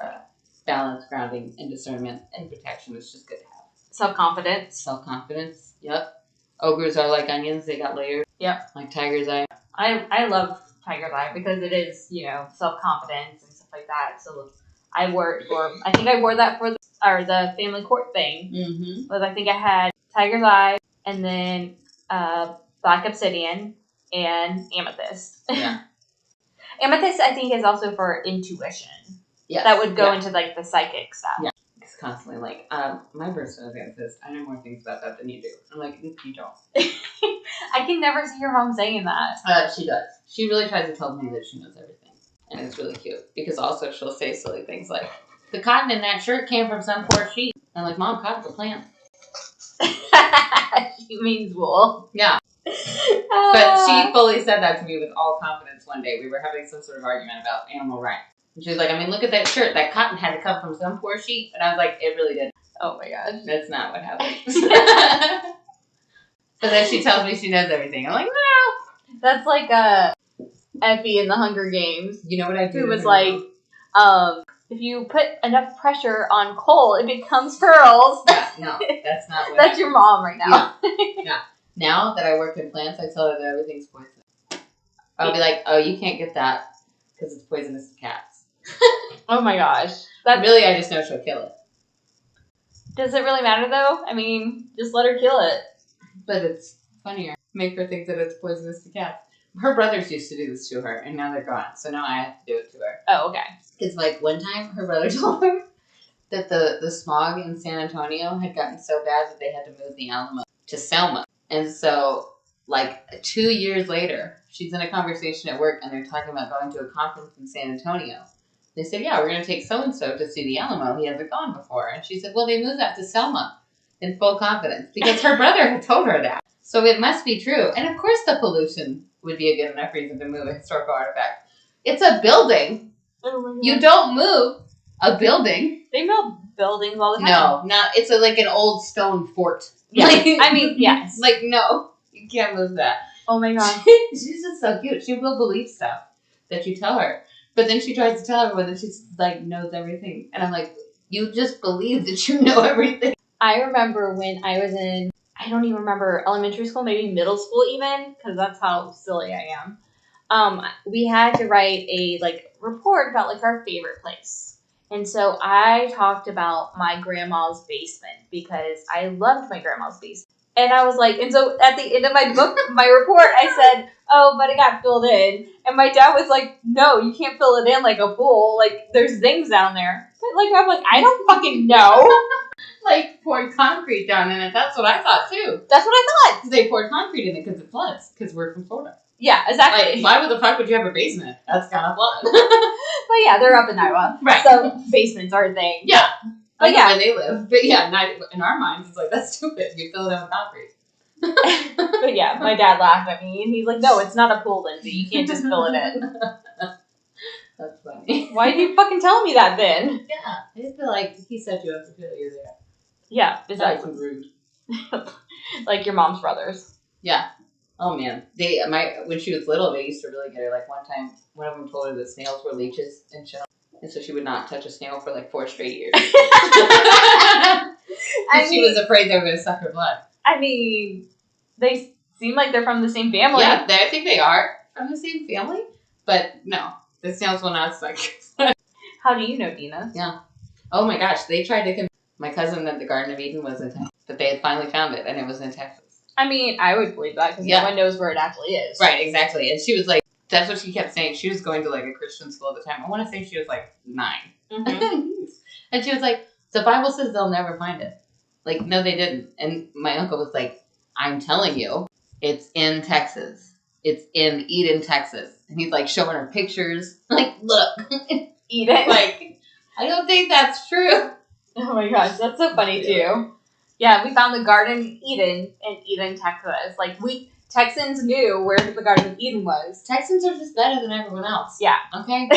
balance, grounding, and discernment and protection. It's just good to have. Self-confidence. Self-confidence. Yep. Ogres are like onions. They got layers. Yep. Like Tiger's Eye. I love Tiger's Eye because it is, self-confidence and stuff like that. So I think I wore that for the family court thing. Mm-hmm. But I think I had Tiger's Eye and then Black Obsidian and Amethyst. Yeah. Amethyst, I think, is also for intuition. Yes. That would go into, the psychic stuff. Yeah. It's constantly like, my birthstone is Amethyst. I know more things about that than you do. I'm like, you don't. I can never see your mom saying that. She does. She really tries to tell me that she knows everything. And it's really cute. Because also she'll say silly things like, the cotton in that shirt came from some poor sheep. I'm like, Mom, cotton's a plant. She means wool. Yeah. But she fully said that to me with all confidence one day. We were having some sort of argument about animal rights. And she was like, I mean, look at that shirt. That cotton had to come from some poor sheep. And I was like, it really did. Oh my gosh. That's not what happened. But then she tells me she knows everything. I'm like, no. That's like Effie in the Hunger Games. You know what I do? Who was like, if you put enough pressure on coal, it becomes pearls. Yeah, no, that's not what That's your mom right now. Yeah. Now that I work in plants, I tell her that everything's poisonous. I'll be like, oh, you can't get that because it's poisonous to cats. Oh my gosh. Really, I just know she'll kill it. Does it really matter though? I mean, just let her kill it. But it's funnier. Make her think that it's poisonous to cats. Her brothers used to do this to her, and now they're gone. So now I have to do it to her. Oh, okay. Because, one time, her brother told her that the smog in San Antonio had gotten so bad that they had to move the Alamo to Selma. And so, 2 years later, she's in a conversation at work, and they're talking about going to a conference in San Antonio. They said, yeah, we're going to take so-and-so to see the Alamo. He hasn't gone before. And she said, well, they moved that to Selma in full confidence. Because her brother had told her that. So it must be true. And, of course, the pollution would be a good enough reason to move a historical artifact. It's a building. Oh my God. You don't move a building. They move buildings all the time. No, it's like an old stone fort. Yeah. I mean, yes. No, you can't move that. Oh my God. She's just so cute. She will believe stuff that you tell her. But then she tries to tell everyone that she's knows everything. And I'm like, you just believe that you know everything. I remember when I was in, I don't even remember, elementary school, maybe middle school even, because that's how silly I am. We had to write a report about our favorite place. And so I talked about my grandma's basement because I loved my grandma's basement. And I was and so at the end of my book, my report, I said, oh, but it got filled in. And my dad was like, no, you can't fill it in like a pool. There's things down there. But I'm like, I don't fucking know. Poured concrete down in it. That's what I thought, too. That's what I thought. They poured concrete in it because it floods. Because we're from Florida. Yeah, exactly. Why the fuck would you have a basement? That's gonna flood. But yeah, they're up in Iowa. Right. So basements are a thing. Yeah. But yeah. Where they live. But yeah, in our minds, it's that's stupid. You fill it in with concrete. But yeah, my dad laughed at me and he's like, no, it's not a pool, Lindsey. You can't just fill it in. That's funny. Why did you fucking tell me that then? Yeah. I just feel he set you up to feel you're there. Yeah, exactly. That's rude. Like your mom's brothers. Yeah. Oh man. When she was little, they used to really get her. One time, one of them told her that snails were leeches and shit. And so she would not touch a snail for 4 straight years. She was afraid they were going to suck her blood. I mean, they seem like they're from the same family. Yeah, I think they are from the same family. But no, the snails will not suck. How do you know Denah? Yeah. Oh my gosh, they tried to convince my cousin that the Garden of Eden was in Texas. That they had finally found it and it was in Texas. I mean, I would believe that because no one knows where it actually is. Right, exactly. And she was like, that's what she kept saying. She was going to like a Christian school at the time. I want to say she was like 9. Mm-hmm. And she was like, the Bible says they'll never find it. Like, no, they didn't. And my uncle was like, I'm telling you, it's in Texas. It's in Eden, Texas. And he's like showing her pictures. Like, look. Eden? Like, I don't think that's true. Oh my gosh, that's so funny too. Yeah, we found the Garden Eden in Eden, Texas. Like, Texans knew where the Garden of Eden was. Texans are just better than everyone else. Yeah. Okay?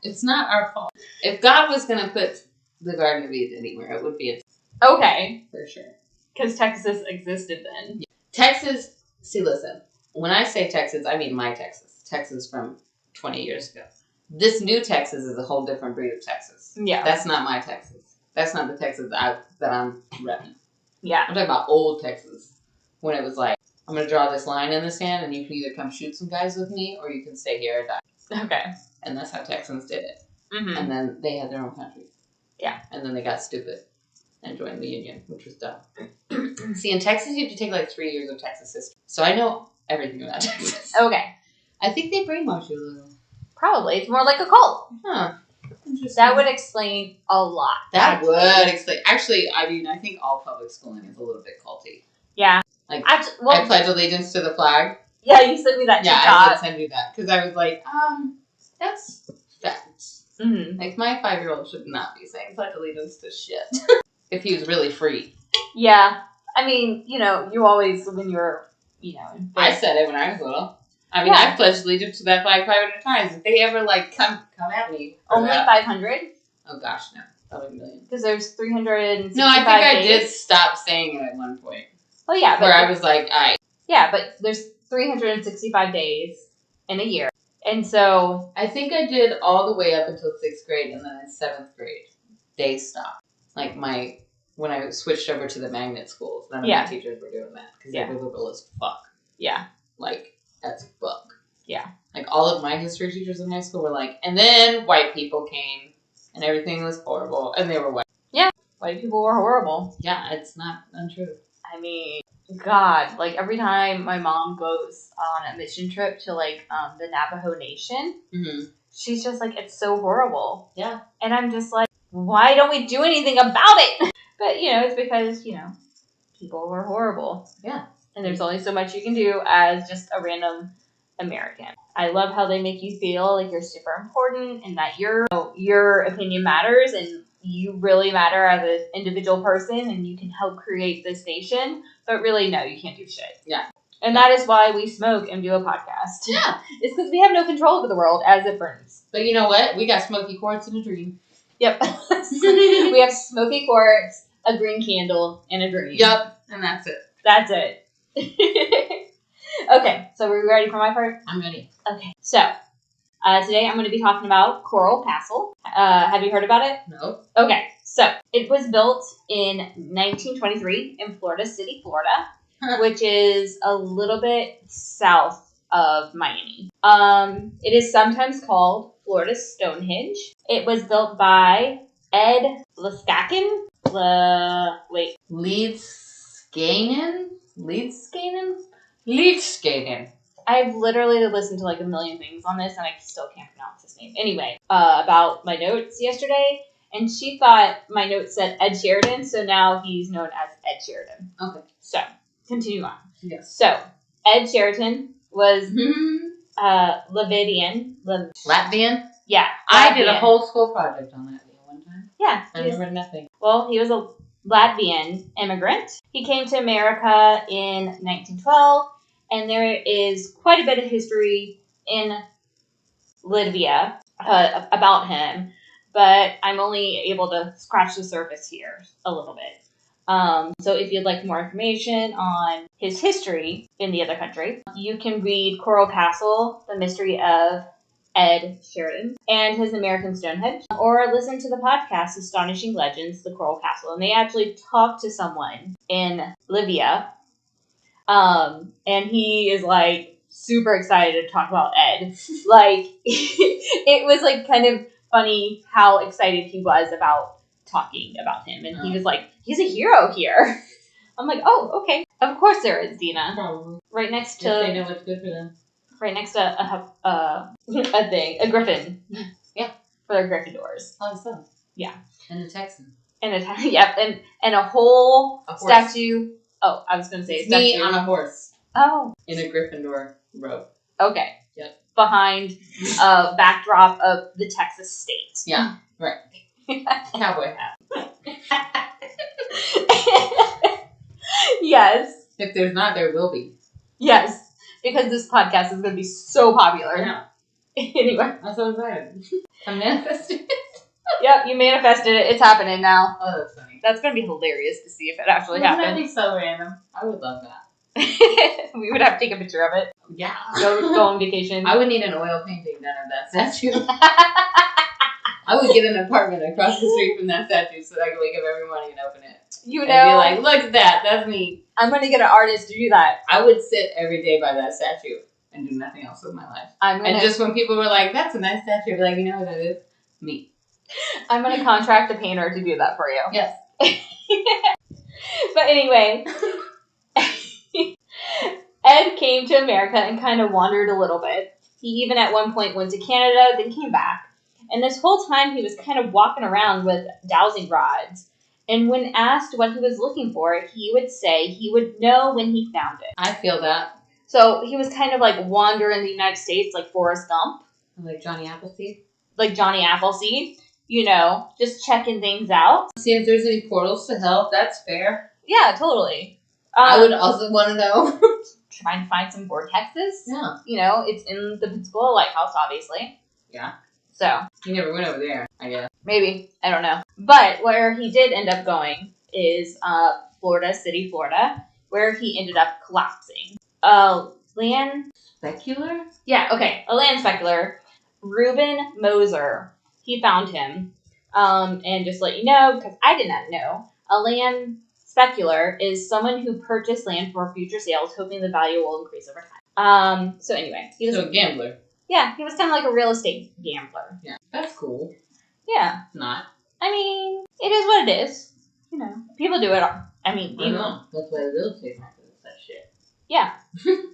It's not our fault. If God was going to put the Garden of Eden anywhere, it would be in Texas. Okay. For sure. Because Texas existed then. Yeah. Texas, see, listen. When I say Texas, I mean my Texas. Texas from 20 years ago. This new Texas is a whole different breed of Texas. Yeah. That's not my Texas. That's not the Texas that I'm repping. Yeah. I'm talking about old Texas. When it was like, I'm going to draw this line in the sand and you can either come shoot some guys with me or you can stay here and die. Okay. And that's how Texans did it. Mm-hmm. And then they had their own country. Yeah. And then they got stupid and joined the Union, which was dumb. See, in Texas, you have to take like 3 years of Texas history. So I know everything about Texas. Okay. I think they brainwash you a little. Probably. It's more like a cult. Huh. That would explain a lot. That would explain. Actually, I mean, I think all public schooling is a little bit culty. Yeah. Like, I pledge allegiance to the flag. Yeah, you sent me that TikTok. Yeah, I did send you that. Because I was like, that's facts. Mm-hmm. Like, my 5-year-old should not be saying pledge allegiance to shit. If he was really free. Yeah. I mean, you always, when you were, I said it when I was little. I mean, I've pledged allegiance to that flag 500 times. If they ever, like, come at me. Only 500? Oh, gosh, no. Probably a million. Because there's 365 No, I think I days. did stop saying it at one point. Well, yeah. Where I was like, Yeah, but there's 365 days in a year. And so... I think I did all the way up until 6th grade, and then in 7th grade, they stopped. Like, when I switched over to the magnet schools, none of my teachers were doing that. Because they were liberal as fuck. Yeah. Like... That's fuck. Yeah. Like, all of my history teachers in high school were like, and then white people came, and everything was horrible, and they were white. Yeah. White people were horrible. Yeah, it's not untrue. I mean, God, like, every time my mom goes on a mission trip to, like, the Navajo Nation, she's just like, it's so horrible. Yeah. And I'm just like, why don't we do anything about it? But, it's because, people were horrible. Yeah. And there's only so much you can do as just a random American. I love how they make you feel like you're super important and that your opinion matters and you really matter as an individual person and you can help create this nation. But really, no, you can't do shit. Yeah. And that is why we smoke and do a podcast. Yeah. It's because we have no control over the world as it burns. But you know what? We got smoky quartz and a dream. Yep. We have smoky quartz, a green candle, and a dream. Yep. And that's it. That's it. Okay, so are we ready for my part? I'm ready. Okay, so today I'm going to be talking about Coral Castle. Have you heard about it? No. Okay, so it was built in 1923 in Florida City, Florida, which is a little bit south of Miami. It is sometimes called Florida Stonehenge. It was built by Ed Leskakin. Leedskanen. I've literally listened to like a million things on this and I still can't pronounce his name. Anyway, about my notes yesterday, and she thought my notes said Ed Sheridan, so now he's known as Ed Sheridan. Okay. So, continue on. Yes. So, Ed Sheridan was Latvian. Yeah. I did a whole school project on Latvia one time. Yeah. I remember nothing. Well, he was a Latvian immigrant. He came to America in 1912, and there is quite a bit of history in Latvia about him, but I'm only able to scratch the surface here a little bit. So if you'd like more information on his history in the other country, you can read Coral Castle, The Mystery of Ed Sheridan and his American Stonehenge, or listen to the podcast Astonishing Legends, The Coral Castle. And they actually talked to someone in Libya, and he is like super excited to talk about Ed. Like, it was like kind of funny how excited he was about talking about him, and he was like, he's a hero here. I'm like, oh, okay. Of course there is, Denah. Probably. Right next to... If they know what's good for them. Right next to a griffin. Yeah. For their Gryffindors. Oh, so. Yeah. And a Texan. Yep, and a whole statue. Oh, I was going to say it's a statue. Me on a horse. Oh. In a Gryffindor robe. Okay. Yep. Behind a backdrop of the Texas state. Yeah, right. Cowboy hat. Yes. If there's not, there will be. Yes. Because this podcast is going to be so popular. Yeah. Anyway. I'm so excited. I manifested it. Yep, you manifested it. It's happening now. Oh, that's funny. That's going to be hilarious to see if it actually happens. That'd be so random. I would love that. We would have to take a picture of it. Yeah. Go on vacation. I would need an oil painting done of that statue. I would get an apartment across the street from that statue so that I could wake up every morning and open it. You know. And be like, look at that. That's me. I'm going to get an artist to do that. I would sit every day by that statue and do nothing else with my life. And just when people were like, that's a nice statue, I'd be like, you know what it is? Me. I'm going to contract a painter to do that for you. Yes. But anyway, Ed came to America and kind of wandered a little bit. He even at one point went to Canada, then came back. And this whole time he was kind of walking around with dowsing rods. And when asked what he was looking for, he would say he would know when he found it. I feel that. So he was kind of like wandering the United States like Forrest Gump. Like Johnny Appleseed? Like Johnny Appleseed. You know, just checking things out. See if there's any portals to hell. That's fair. Yeah, totally. I would also want to know. Trying to find some vortexes. Yeah. You know, it's in the Pensacola Lighthouse, obviously. Yeah. So. He never went over there, I guess. Maybe. I don't know. But where he did end up going is Florida City, Florida, where he ended up collapsing. Land... Specular? Yeah, okay. A land specular. Reuben Moser. He found him. And just to let you know, because I did not know, a land specular is someone who purchased land for future sales, hoping the value will increase over time. So anyway. He was a gambler. Yeah, he was kind of like a real estate gambler. Yeah, that's cool. Yeah. It's not. I mean, it is what it is. You know, people do it. I mean, I know. That's why the real estate market is that shit. Yeah.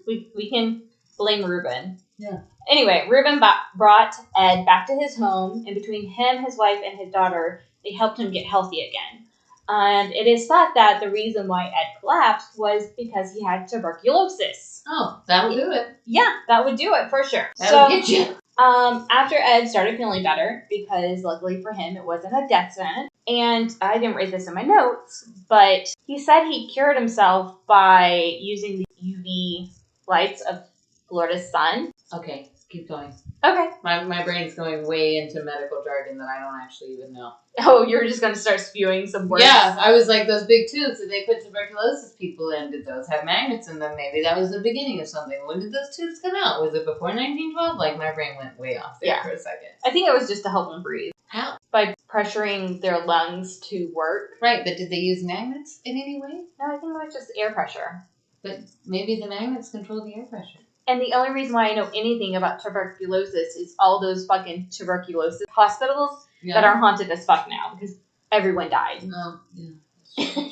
we can blame Reuben. Yeah. Anyway, Reuben brought Ed back to his home, and between him, his wife, and his daughter, they helped him get healthy again. And it is thought that the reason why Ed collapsed was because he had tuberculosis. Oh, that would do it. Yeah, that would do it for sure. That would get you. After Ed started feeling better, because luckily for him, it wasn't a death sentence, and I didn't write this in my notes, but he said he cured himself by using the UV lights of Florida's sun. Okay, keep going. Okay. My brain's going way into medical jargon that I don't actually even know. Oh, you're just going to start spewing some words? Yeah, I was like, those big tubes that they put tuberculosis people in, did those have magnets in them? Maybe that was the beginning of something. When did those tubes come out? Was it before 1912? Like, my brain went way off there for a second. I think it was just to help them breathe. How? By pressuring their lungs to work. Right, but did they use magnets in any way? No, I think it was just air pressure. But maybe the magnets control the air pressure. And the only reason why I know anything about tuberculosis is all those fucking tuberculosis hospitals that are haunted as fuck now because everyone died. Oh, yeah.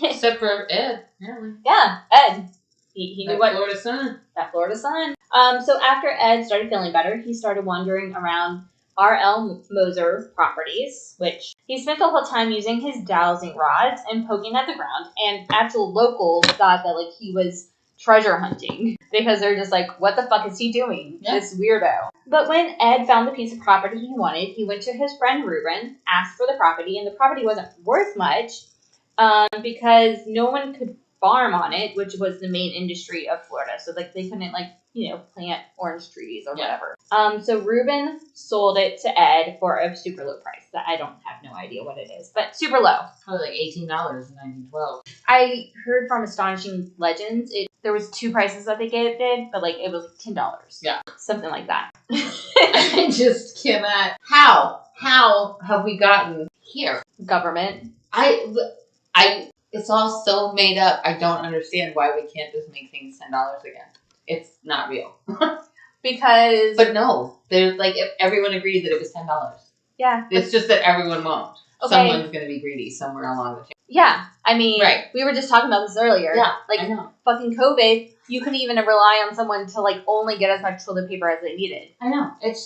Except for Ed, apparently. Yeah, Ed. He knew what... Florida sun. That Florida sun. So after Ed started feeling better, he started wandering around R.L. Moser properties, which he spent the whole time using his dowsing rods and poking at the ground. And actual locals thought that like he was treasure hunting because they're just like, what the fuck is he doing? Yeah. This weirdo. But when Ed found the piece of property he wanted, he went to his friend Reuben, asked for the property, and the property wasn't worth much because no one could farm on it, which was the main industry of Florida. So like they couldn't like, you know, plant orange trees or whatever. So Reuben sold it to Ed for a super low price that I don't have no idea what it is, but super low. Probably like $18 in 1912. I heard from Astonishing Legends, there was 2 prices that they did, but like it was like $10. Yeah. Something like that. I just cannot. How have we gotten here? Government. It's all so made up. I don't understand why we can't just make things $10 again. It's not real. Because. But no, there's like if everyone agreed that it was $10. Yeah. It's just that everyone won't. Okay. Someone's going to be greedy somewhere along the chain. Yeah. I mean, right. We were just talking about this earlier. Yeah. Like, I know. Fucking COVID, you couldn't even rely on someone to like only get as much toilet paper as they needed. I know. It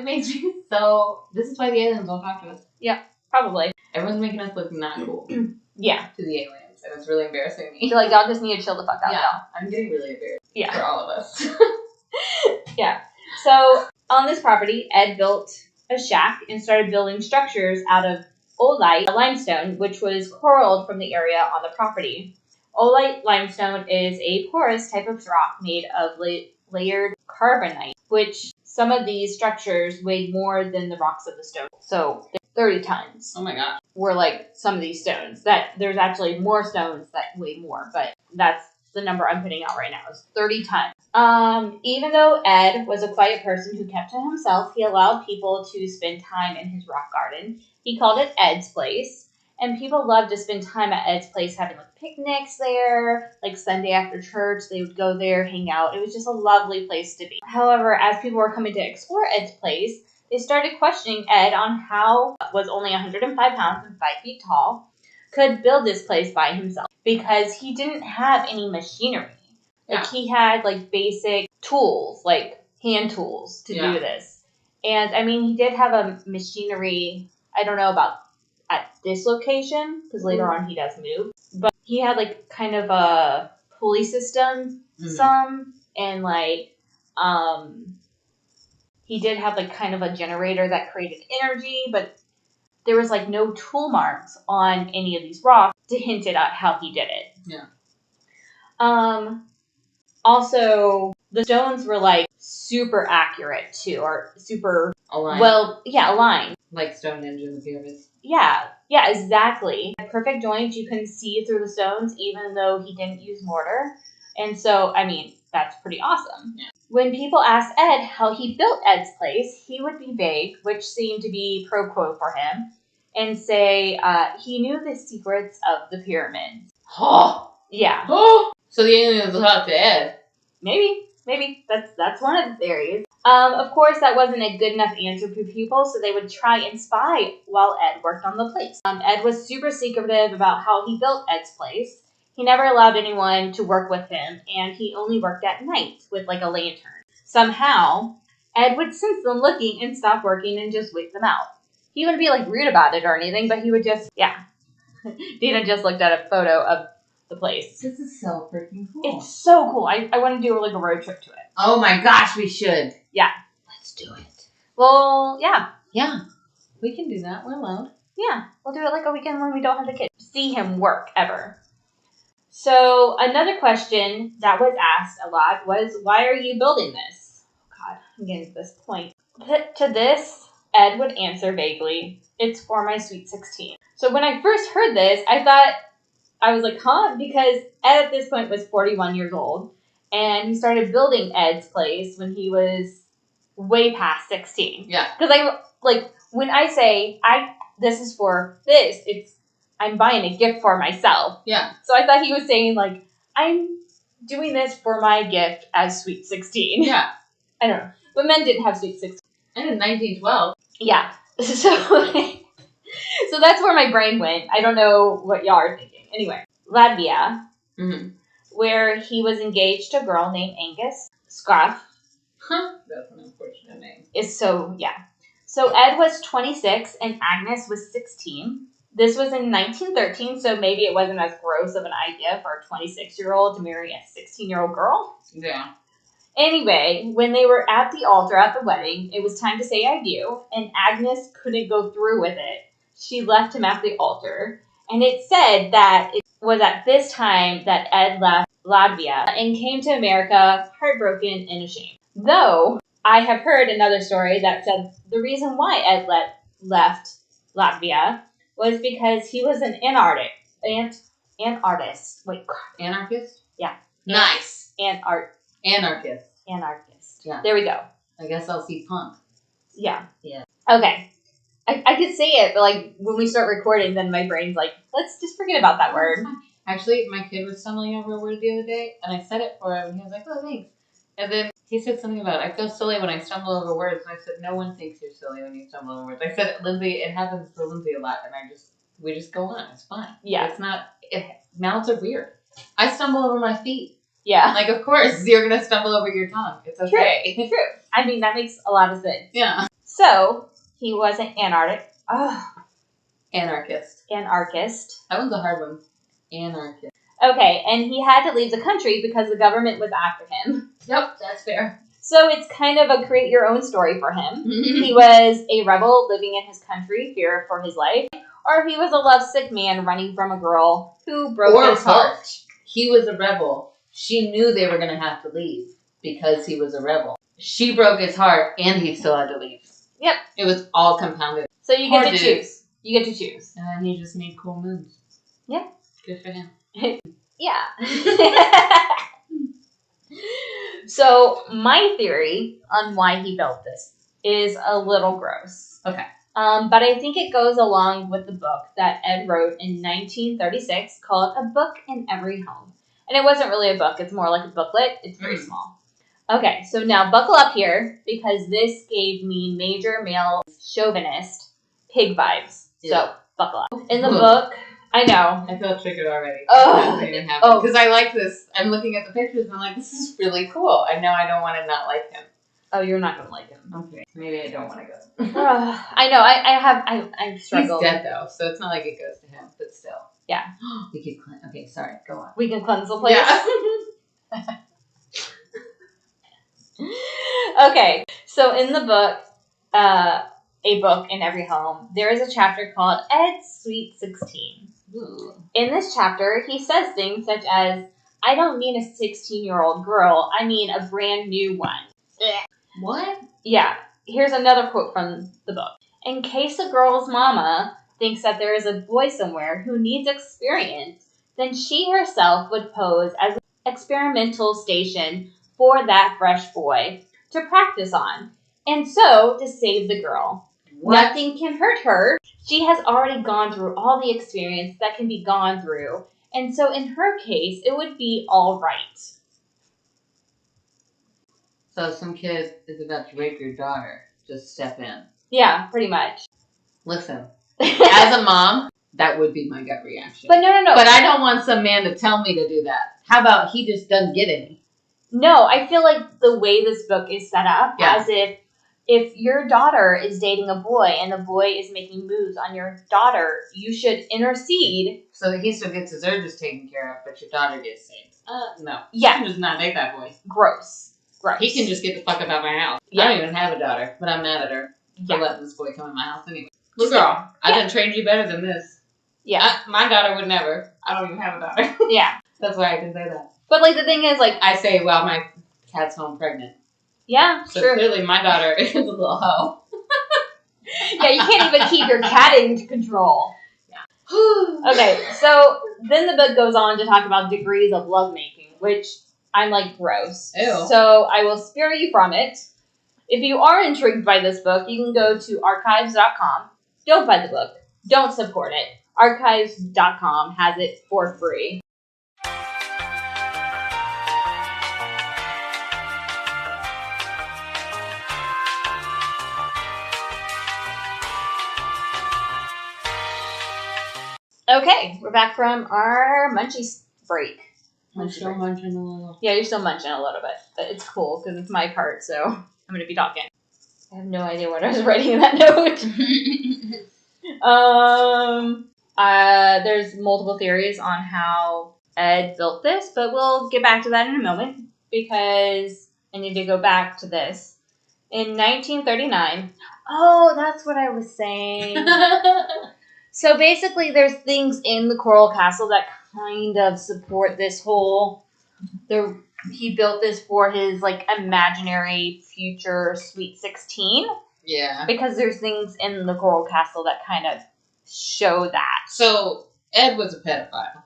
makes me so. This is why the aliens don't talk to us. Yeah, probably. Everyone's making us look not cool. Yeah. To the aliens. And it's really embarrassing me. You're like, y'all just need to chill the fuck out. Yeah. Now. I'm getting really embarrassed. Yeah. For all of us. Yeah. So, on this property, Ed built a shack and started building structures out of oolite limestone, which was quarried from the area on the property. Oolite limestone is a porous type of rock made of layered carbonite, which some of these structures weighed more than the rocks of the stone. So 30 tons. Oh my gosh. Were like some of these stones. That there's actually more stones that weigh more, but that's the number I'm putting out right now is 30 tons. Even though Ed was a quiet person who kept to himself, he allowed people to spend time in his rock garden. He called it Ed's Place, and people loved to spend time at Ed's Place having like picnics there, like Sunday after church, they would go there, hang out. It was just a lovely place to be. However, as people were coming to explore Ed's Place, they started questioning Ed on how was only 105 pounds and 5 feet tall, could build this place by himself because he didn't have any machinery. Like he had like basic tools, like hand tools to do this. And I mean, he did have a machinery, I don't know about at this location because later on he does move, but he had like kind of a pulley system, and like, he did have like kind of a generator that created energy, but there was like no tool marks on any of these rocks to hint at how he did it. Yeah. Also, the stones were like super accurate too, or super aligned. Well, yeah, aligned. Like Stonehenge in the pyramids. Yeah, exactly. Perfect joints, you can see through the stones even though he didn't use mortar. And so, I mean, that's pretty awesome. Yeah. When people asked Ed how he built Ed's Place, he would be vague, which seemed to be pro quo for him, and say he knew the secrets of the pyramids. Oh! Yeah. Oh! So the aliens will talk to Ed. Maybe. That's one of the theories. Of course, that wasn't a good enough answer for people, so they would try and spy while Ed worked on the place. Ed was super secretive about how he built Ed's Place. He never allowed anyone to work with him, and he only worked at night with like a lantern. Somehow, Ed would sense them looking and stop working and just wait them out. He wouldn't be like rude about it or anything, but he would just, Denah just looked at a photo of the place. This is so freaking cool. It's so cool. I want to do like a road trip to it. Oh my gosh, we should. Yeah. Let's do it. Well, yeah. Yeah. We can do that. We're allowed. Yeah. We'll do it like a weekend when we don't have the kids. See him work ever. So another question that was asked a lot was, why are you building this? God, I'm getting to this point. To this, Ed would answer vaguely, it's for my sweet 16. So when I first heard this, I was like, huh? Because Ed at this point was 41 years old, and he started building Ed's Place when he was way past 16. Yeah. Because when I say, this is for this, I'm buying a gift for myself. Yeah. So I thought he was saying, like, I'm doing this for my gift as sweet 16. Yeah. I don't know. But men didn't have sweet 16. And in 1912. Yeah. So that's where my brain went. I don't know what y'all are thinking. Anyway, Latvia, where he was engaged to a girl named Angus Scruff. Huh. That's an unfortunate name. So Ed was 26 and Agnes was 16. This was in 1913, so maybe it wasn't as gross of an idea for a 26-year-old to marry a 16-year-old girl. Yeah. Anyway, when they were at the altar at the wedding, it was time to say I do, and Agnes couldn't go through with it. She left him at the altar, and it said that it was at this time that Ed left Latvia and came to America heartbroken and ashamed. Though, I have heard another story that said the reason why Ed left Latvia was because he was an anarchist. Anarchist? Yeah. Nice. Anarchist. Yeah. There we go. I guess I'll see punk. Yeah. Yeah. Okay. I could say it, but like when we start recording, then my brain's like, let's just forget about that word. Actually, my kid was stumbling over a word the other day, and I said it for him, and he was like, oh, thanks. And then he said something about, I feel silly when I stumble over words, and I said, no one thinks you're silly when you stumble over words. I said, Lindsey, it happens for Lindsey a lot, and we just go on. It's fine. Yeah. It's not, mouths are weird. I stumble over my feet. Yeah. Like, of course, you're going to stumble over your tongue. It's okay. True. I mean, that makes a lot of sense. Yeah. So, he was an anarchist. That one's a hard one. Anarchist. Okay, and he had to leave the country because the government was after him. Yep, that's fair. So it's kind of a create your own story for him. He was a rebel living in his country, fear for his life, or he was a lovesick man running from a girl who broke his heart. He was a rebel. She knew they were going to have to leave because he was a rebel. She broke his heart, and he still had to leave. Yep. It was all compounded. So you get to choose. You get to choose. And then he just made cool moves. Yeah. Good for him. Yeah. So my theory on why he built this is a little gross. Okay. But I think it goes along with the book that Ed wrote in 1936 called A Book in Every Home. And it wasn't really a book. It's more like a booklet. It's very small. Okay, so now buckle up here because this gave me major male chauvinist pig vibes. Yeah. So buckle up. In the book, I know. I feel triggered already. Because I like this. I'm looking at the pictures and I'm like, this is really cool. I know I don't want to not like him. Oh, you're not going to like him. Okay. Maybe I don't want to go. I know. I've struggled. He's dead though, so it's not like it goes to him, but still. Yeah. We could cleanse. Okay, sorry. Go on. We can cleanse the place? Yeah. Okay. So in the book, A Book in Every Home, there is a chapter called Ed's Sweet 16. Ooh. In this chapter, he says things such as, I don't mean a 16-year-old girl, I mean a brand new one. What? Yeah. Here's another quote from the book. In case a girl's mama thinks that there is a boy somewhere who needs experience, then she herself would pose as an experimental station for that fresh boy to practice on. And so, to save the girl. What? Nothing can hurt her. She has already gone through all the experience that can be gone through. And so, in her case, it would be all right. So, if some kid is about to rape your daughter, just step in. Yeah, pretty much. Listen, as a mom, that would be my gut reaction. But no. But I don't want some man to tell me to do that. How about he just doesn't get any? No, I feel like the way this book is set up, as if your daughter is dating a boy and the boy is making moves on your daughter, you should intercede. So that he still gets his urges taken care of, but your daughter gets saved. No. Yeah. He can just not date that boy. Gross. He can just get the fuck out of my house. Yeah. I don't even have a daughter, but I'm mad at her for letting this boy come in my house anyway. Look, girl, I done trained you better than this. Yeah. My daughter would never. I don't even have a daughter. Yeah. That's why I can say that. But, like, the thing is, like... I say, well, my cat's home pregnant. Yeah, so true. Clearly my daughter is a little hoe. Yeah, you can't even keep your cat in control. Yeah. Okay, so then the book goes on to talk about degrees of lovemaking, which I'm like, gross. Ew. So I will spare you from it. If you are intrigued by this book, you can go to archives.com. Don't buy the book. Don't support it. Archives.com has it for free. Okay, we're back from our munchies break. I'm still munching a little. Yeah, you're still munching a little bit, but it's cool because it's my part, so I'm going to be talking. I have no idea what I was writing in that note. There's multiple theories on how Ed built this, but we'll get back to that in a moment because I need to go back to this. In 1939, oh, that's what I was saying. So basically, there's things in the Coral Castle that kind of support this whole... He built this for his, like, imaginary future Sweet 16. Yeah. Because there's things in the Coral Castle that kind of show that. So, Ed was a pedophile.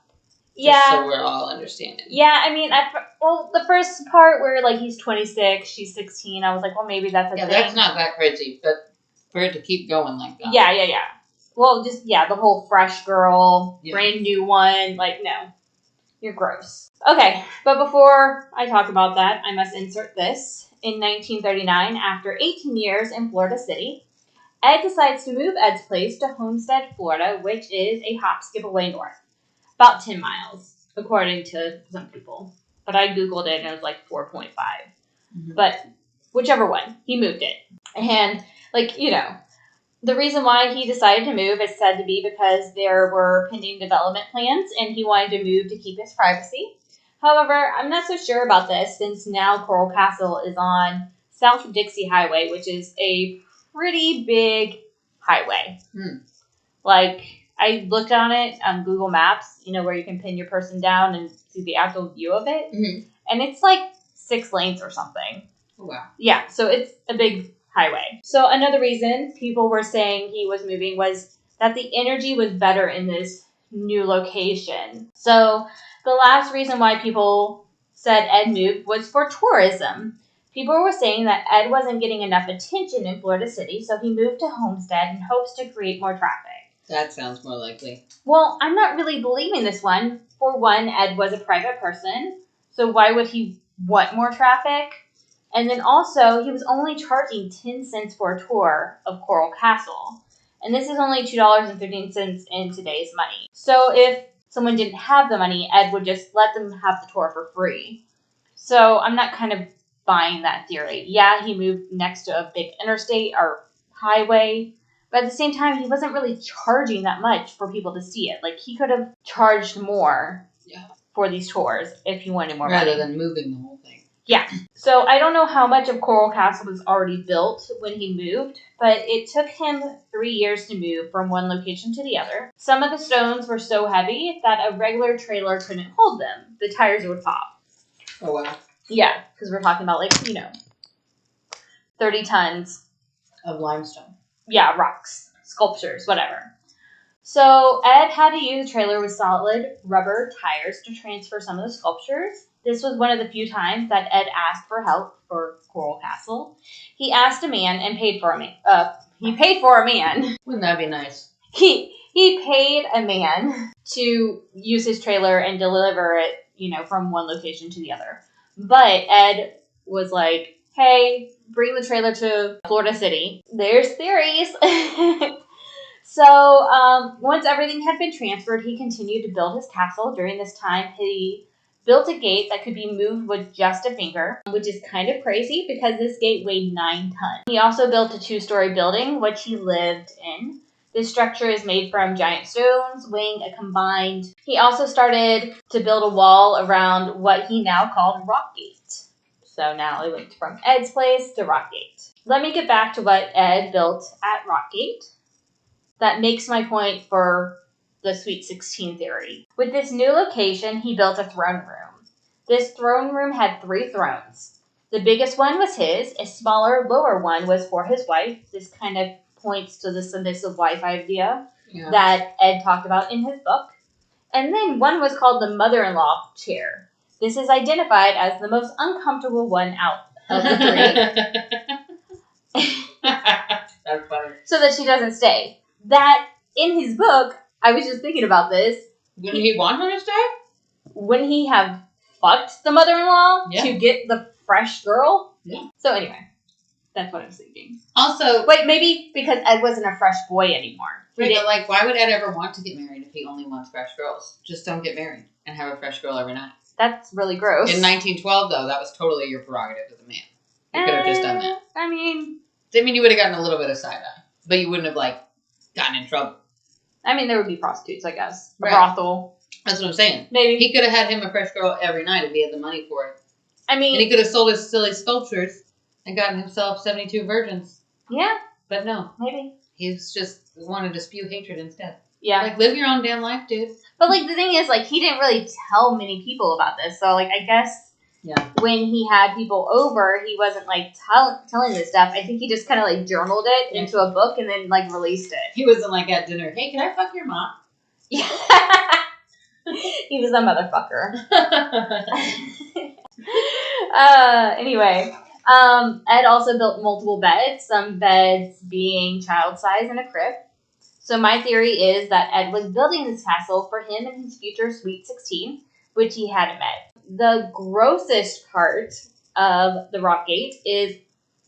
Just so we're all understanding. Yeah, I mean, the first part where, like, he's 26, she's 16, I was like, well, maybe that's a thing. Yeah, that's not that crazy, but for it to keep going like that. Yeah. Well, just, the whole fresh girl, brand new one, like, no. You're gross. Okay, but before I talk about that, I must insert this. In 1939, after 18 years in Florida City, Ed decides to move Ed's place to Homestead, Florida, which is a hop, skip away north. About 10 miles, according to some people. But I Googled it and it was like 4.5. Mm-hmm. But whichever one, he moved it. And, like, you know, the reason why he decided to move is said to be because there were pending development plans and he wanted to move to keep his privacy. However, I'm not so sure about this since now Coral Castle is on South Dixie Highway, which is a pretty big highway. Like, I looked on it on Google Maps, you know, where you can pin your person down and see the actual view of it. Mm-hmm. And it's like 6 lanes or something. Oh, wow. Yeah, so it's a big highway. So another reason people were saying he was moving was that the energy was better in this new location. So the last reason why people said Ed moved was for tourism. People were saying that Ed wasn't getting enough attention in Florida City, so he moved to Homestead in hopes to create more traffic. That sounds more likely. Well, I'm not really believing this one. For one, Ed was a private person, so why would he want more traffic? And then also, he was only charging 10 cents for a tour of Coral Castle. And this is only $2.15 in today's money. So if someone didn't have the money, Ed would just let them have the tour for free. So I'm not kind of buying that theory. Yeah, he moved next to a big interstate or highway. But at the same time, he wasn't really charging that much for people to see it. Like, he could have charged more for these tours if he wanted more money. Rather than moving the whole thing. Yeah. So I don't know how much of Coral Castle was already built when he moved, but it took him 3 years to move from one location to the other. Some of the stones were so heavy that a regular trailer couldn't hold them. The tires would pop. Oh, wow. Yeah, because we're talking about, like, 30 tons. Of limestone. Yeah, rocks, sculptures, whatever. So Ed had to use a trailer with solid rubber tires to transfer some of the sculptures. This was one of the few times that Ed asked for help for Coral Castle. He asked a man and paid for a man. He paid for a man. Wouldn't that be nice? He paid a man to use his trailer and deliver it, from one location to the other. But Ed was like, hey, bring the trailer to Florida City. There's theories. So once everything had been transferred, he continued to build his castle. During this time, he built a gate that could be moved with just a finger, which is kind of crazy because this gate weighed 9 tons. He also built a 2-story building, which he lived in. This structure is made from giant stones, weighing a combined. He also started to build a wall around what he now called Rockgate. So now it went from Ed's place to Rockgate. Let me get back to what Ed built at Rockgate. That makes my point for the Sweet 16 theory. With this new location, he built a throne room. This throne room had 3 thrones. The biggest one was his. A smaller, lower one was for his wife. This kind of points to the submissive wife idea that Ed talked about in his book. And then one was called the mother-in-law chair. This is identified as the most uncomfortable one out of the 3. That's funny. So that she doesn't stay. That, in his book, I was just thinking about this. Didn't he want her to stay? Wouldn't he have fucked the mother-in-law to get the fresh girl? Yeah. So anyway, that's what I was thinking. Also... Wait, maybe because Ed wasn't a fresh boy anymore. Right, but like, why would Ed ever want to get married if he only wants fresh girls? Just don't get married and have a fresh girl every night. That's really gross. In 1912, though, that was totally your prerogative as a man. You could have just done that. I mean, you would have gotten a little bit of side-eye. But you wouldn't have, gotten in trouble. I mean, there would be prostitutes, I guess. A brothel. That's what I'm saying. Maybe. He could have had him a fresh girl every night if he had the money for it. I mean... And he could have sold his silly sculptures and gotten himself 72 virgins. Yeah. But no. Maybe. He's just wanted to spew hatred instead. Yeah. Live your own damn life, dude. But, the thing is, he didn't really tell many people about this. So, I guess... Yeah. When he had people over, he wasn't, telling this stuff. I think he just kind of, journaled it into a book and then, released it. He wasn't, at dinner, hey, can I fuck your mom? Yeah. He was a motherfucker. Anyway, Ed also built multiple beds, some beds being child size in a crib. So my theory is that Ed was building this castle for him and his future Sweet 16, which he hadn't met. The grossest part of the rock gate is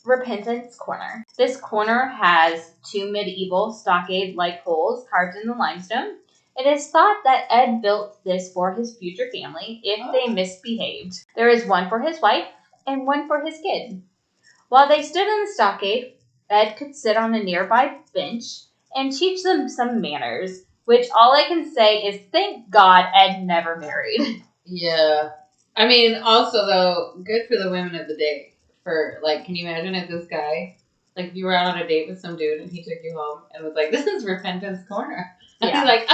Repentance Corner. This corner has 2 medieval stockade-like holes carved in the limestone. It is thought that Ed built this for his future family if they misbehaved. There is one for his wife and one for his kid. While they stood in the stockade, Ed could sit on a nearby bench and teach them some manners, which all I can say is thank God Ed never married. Yeah. I mean, also, though, good for the women of the day. For, like, can you imagine if this guy, like, if you were out on a date with some dude and he took you home and was like, this is Repentance Corner. I'd be like,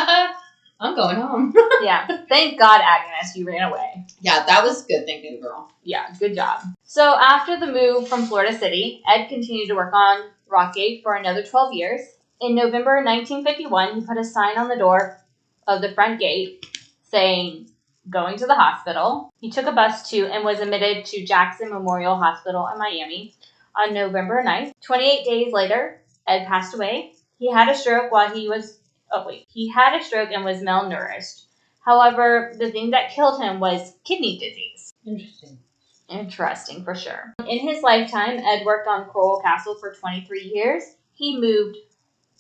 I'm going home. Yeah. Thank God, Agnes, you ran away. Yeah, that was good thinking, girl. Yeah, good job. So after the move from Florida City, Ed continued to work on Rockgate for another 12 years. In November 1951, he put a sign on the door of the front gate saying, going to the hospital. He took a bus to and was admitted to Jackson Memorial Hospital in Miami on November 9th. 28 days later, Ed passed away. He had a stroke and was malnourished. However, the thing that killed him was kidney disease. Interesting, for sure. In his lifetime, Ed worked on Coral Castle for 23 years. He moved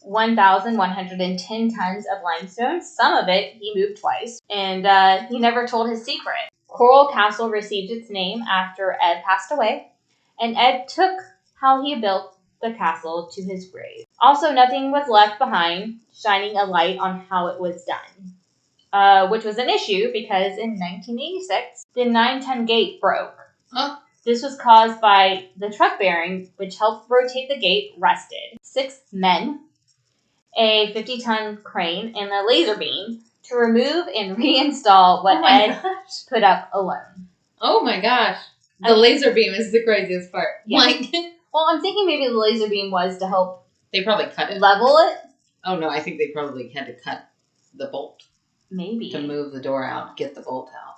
1,110 tons of limestone. Some of it he moved twice. And he never told his secret. Coral Castle received its name after Ed passed away. And Ed took how he built the castle to his grave. Also, nothing was left behind, shining a light on how it was done. Which was an issue because in 1986, the 9-ton gate broke. Huh? This was caused by the truck bearing, which helped rotate the gate, rusted. 6 men, a 50-ton crane, and a laser beam to remove and reinstall what Ed put up alone. Oh my gosh. The laser beam is the craziest part. Yeah. Well, I'm thinking maybe the laser beam was to help they probably cut it. Level it? Oh no, I think they probably had to cut the bolt. Maybe. To move the door out, get the bolt out.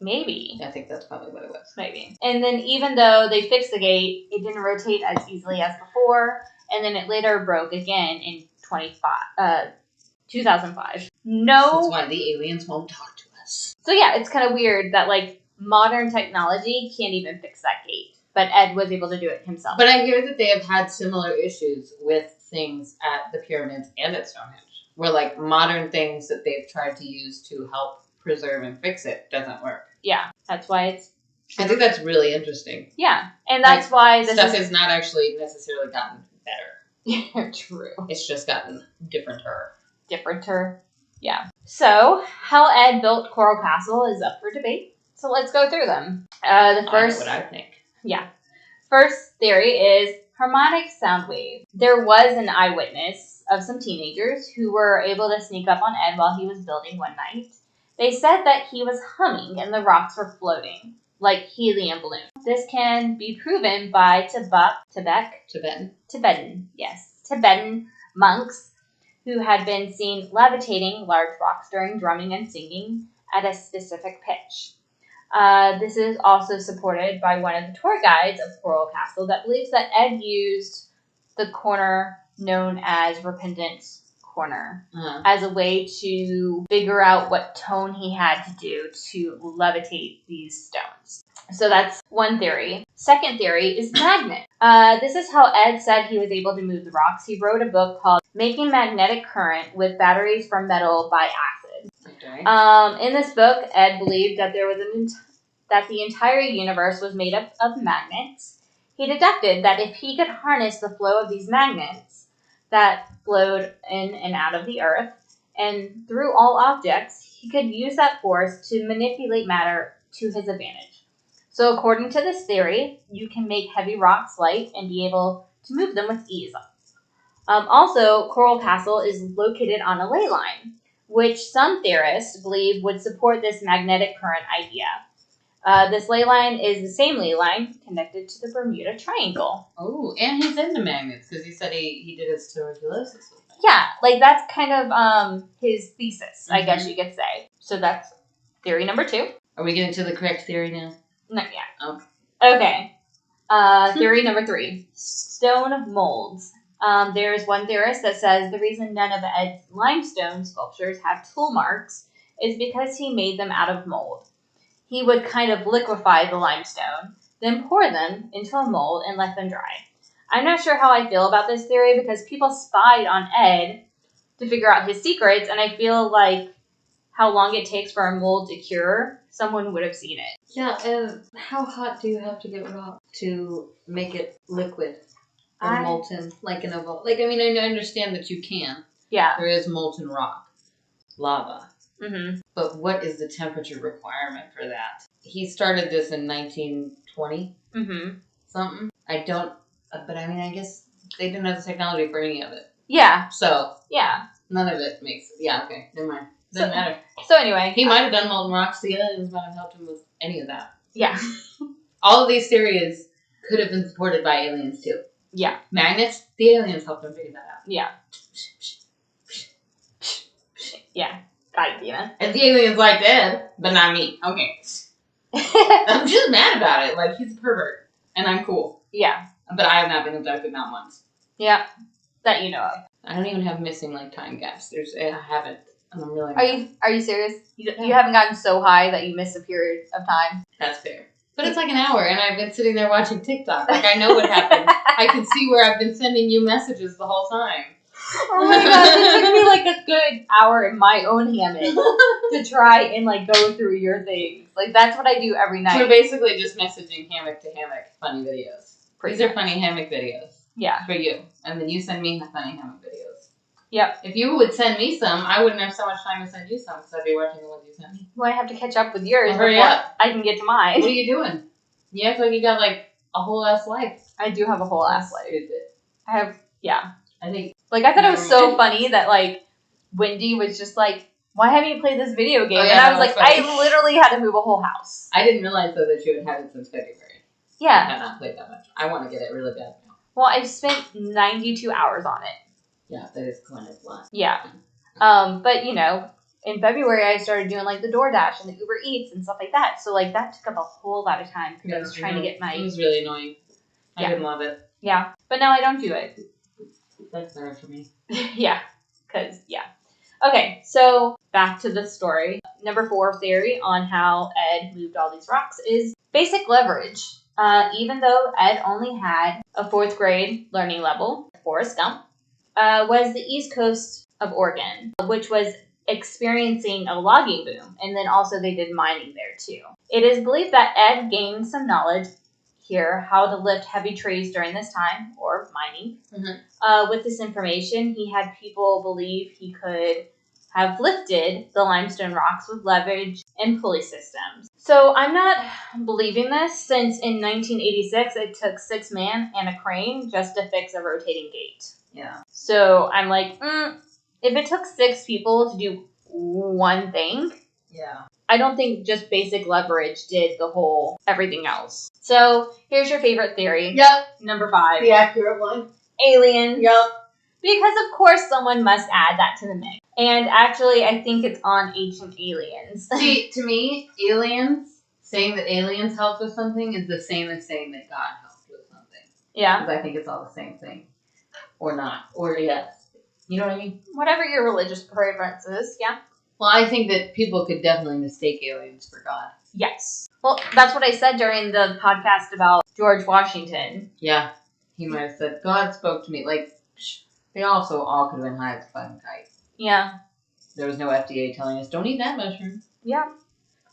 Maybe. I think that's probably what it was. Maybe. And then even though they fixed the gate, it didn't rotate as easily as before, and then it later broke again in 2005. No. That's why the aliens won't talk to us. So yeah, it's kind of weird that like modern technology can't even fix that gate, but Ed was able to do it himself. But I hear that they have had similar issues with things at the pyramids and at Stonehenge, where like modern things that they've tried to use to help preserve and fix it doesn't work. Yeah, that's why it's... I think that's really interesting. Yeah, and that's why this stuff has not actually necessarily gotten better. Yeah, true. It's just gotten differenter. Yeah. So, how Ed built Coral Castle is up for debate. So let's go through them. The first... I know what I think. Yeah. First theory is harmonic sound wave. There was an eyewitness of some teenagers who were able to sneak up on Ed while he was building one night. They said that he was humming and the rocks were floating, like helium balloons. This can be proven by Tibetan monks who had been seen levitating large rocks during drumming and singing at a specific pitch. This is also supported by one of the tour guides of Coral Castle that believes that Ed used the corner known as Repentance Corner as a way to figure out what tone he had to do to levitate these stones. So that's one theory. Second theory is magnet. This is how Ed said he was able to move the rocks. He wrote a book called Making Magnetic Current with Batteries from Metal by Acid. Okay. In this book, Ed believed that there was that the entire universe was made up of magnets. He deducted that if he could harness the flow of these magnets that flowed in and out of the earth and through all objects, he could use that force to manipulate matter to his advantage. So according to this theory, you can make heavy rocks light and be able to move them with ease. Also, Coral Castle is located on a ley line, which some theorists believe would support this magnetic current idea. This ley line is the same ley line connected to the Bermuda Triangle. Oh, and he's into magnets because he said he did his tuberculosis with them. Yeah, like that's kind of his thesis, I guess you could say. So that's theory number 2. Are we getting to the correct theory now? Not yet. Okay. Theory number 3. Stone molds. There's one theorist that says the reason none of Ed's limestone sculptures have tool marks is because he made them out of mold. He would kind of liquefy the limestone, then pour them into a mold and let them dry. I'm not sure how I feel about this theory because people spied on Ed to figure out his secrets, and I feel like how long it takes for a mold to cure, someone would have seen it. Yeah, and how hot do you have to get rock to make it liquid or molten, like in a vault? Like, I mean, I understand that you can. Yeah. There is molten rock, lava. Mm-hmm. But what is the temperature requirement for that? He started this in 1920 something. But I mean, I guess they didn't have the technology for any of it. Yeah. So. Yeah. None of it makes. Yeah, okay. Never mind. Doesn't matter. So anyway. He might have done molten rocks. The aliens might have helped him with any of that. Yeah. All of these theories could have been supported by aliens too. Yeah. Magnets, the aliens helped him figure that out. Yeah. Yeah. Got it, Denah. And the aliens liked Ed, but not me. Okay. I'm just mad about it. Like, he's a pervert. And I'm cool. Yeah. But I have not been abducted, not once. Yeah. That you know of. I don't even have missing, like, time gaps. I haven't. And I'm really mad. Are you serious? You haven't gotten so high that you miss a period of time? That's fair. But it's like an hour, and I've been sitting there watching TikTok. Like, I know what happened. I can see where I've been sending you messages the whole time. Oh my gosh, it took me like a good hour in my own hammock to try and like go through your things. Like that's what I do every night. We're basically just messaging hammock to hammock funny videos. These are funny hammock videos. Yeah. For you. And then you send me funny hammock videos. Yep. If you would send me some, I wouldn't have so much time to send you some because I'd be watching the ones you sent me. Well, I have to catch up with yours before I can get to mine. What are you doing? You act like you got like a whole ass life. I do have a whole ass life. I have, yeah. I think. Like, I thought it was so funny that, like, Wendy was just like, why haven't you played this video game? And I was like, funny. I literally had to move a whole house. I didn't realize, though, that you had had it since February. Yeah. I have not played that much. I want to get it really bad now. Well, I've spent 92 hours on it. Yeah, that is kind of fun. Yeah. But, you know, in February, I started doing, like, the DoorDash and the Uber Eats and stuff like that. So, like, that took up a whole lot of time because I was trying to get my... It was really annoying. I didn't love it. Yeah. But now I don't do it. That's better for me. Yeah. Because, yeah. Okay, so back to the story. Number 4 theory on how Ed moved all these rocks is basic leverage. Even though Ed only had a 4th grade learning level, Forrest Gump, was the east coast of Oregon, which was experiencing a logging boom, and then also they did mining there too. It is believed that Ed gained some knowledge here how to lift heavy trees during this time, or mining. With this information, he had people believe he could have lifted the limestone rocks with leverage and pulley systems. So I'm not believing this, since in 1986 it took 6 men and a crane just to fix a rotating gate. Yeah. So I'm like, if it took 6 people to do one thing, yeah, I don't think just basic leverage did the whole everything else. So here's your favorite theory. Yep. Number 5. The accurate one. Aliens. Yep. Because of course someone must add that to the mix. And actually I think it's on Ancient Aliens. See, to me, aliens, saying that aliens helped with something is the same as saying that God helped with something. Yeah. Because I think it's all the same thing. Or not. Or yes. You know what I mean? Whatever your religious preference is, yeah. Well, I think that people could definitely mistake aliens for God. Yes. Well, that's what I said during the podcast about George Washington. Yeah. He might have said, God spoke to me. Like, they also all could have been high as fucking kite. Yeah. There was no FDA telling us, don't eat that mushroom. Yeah.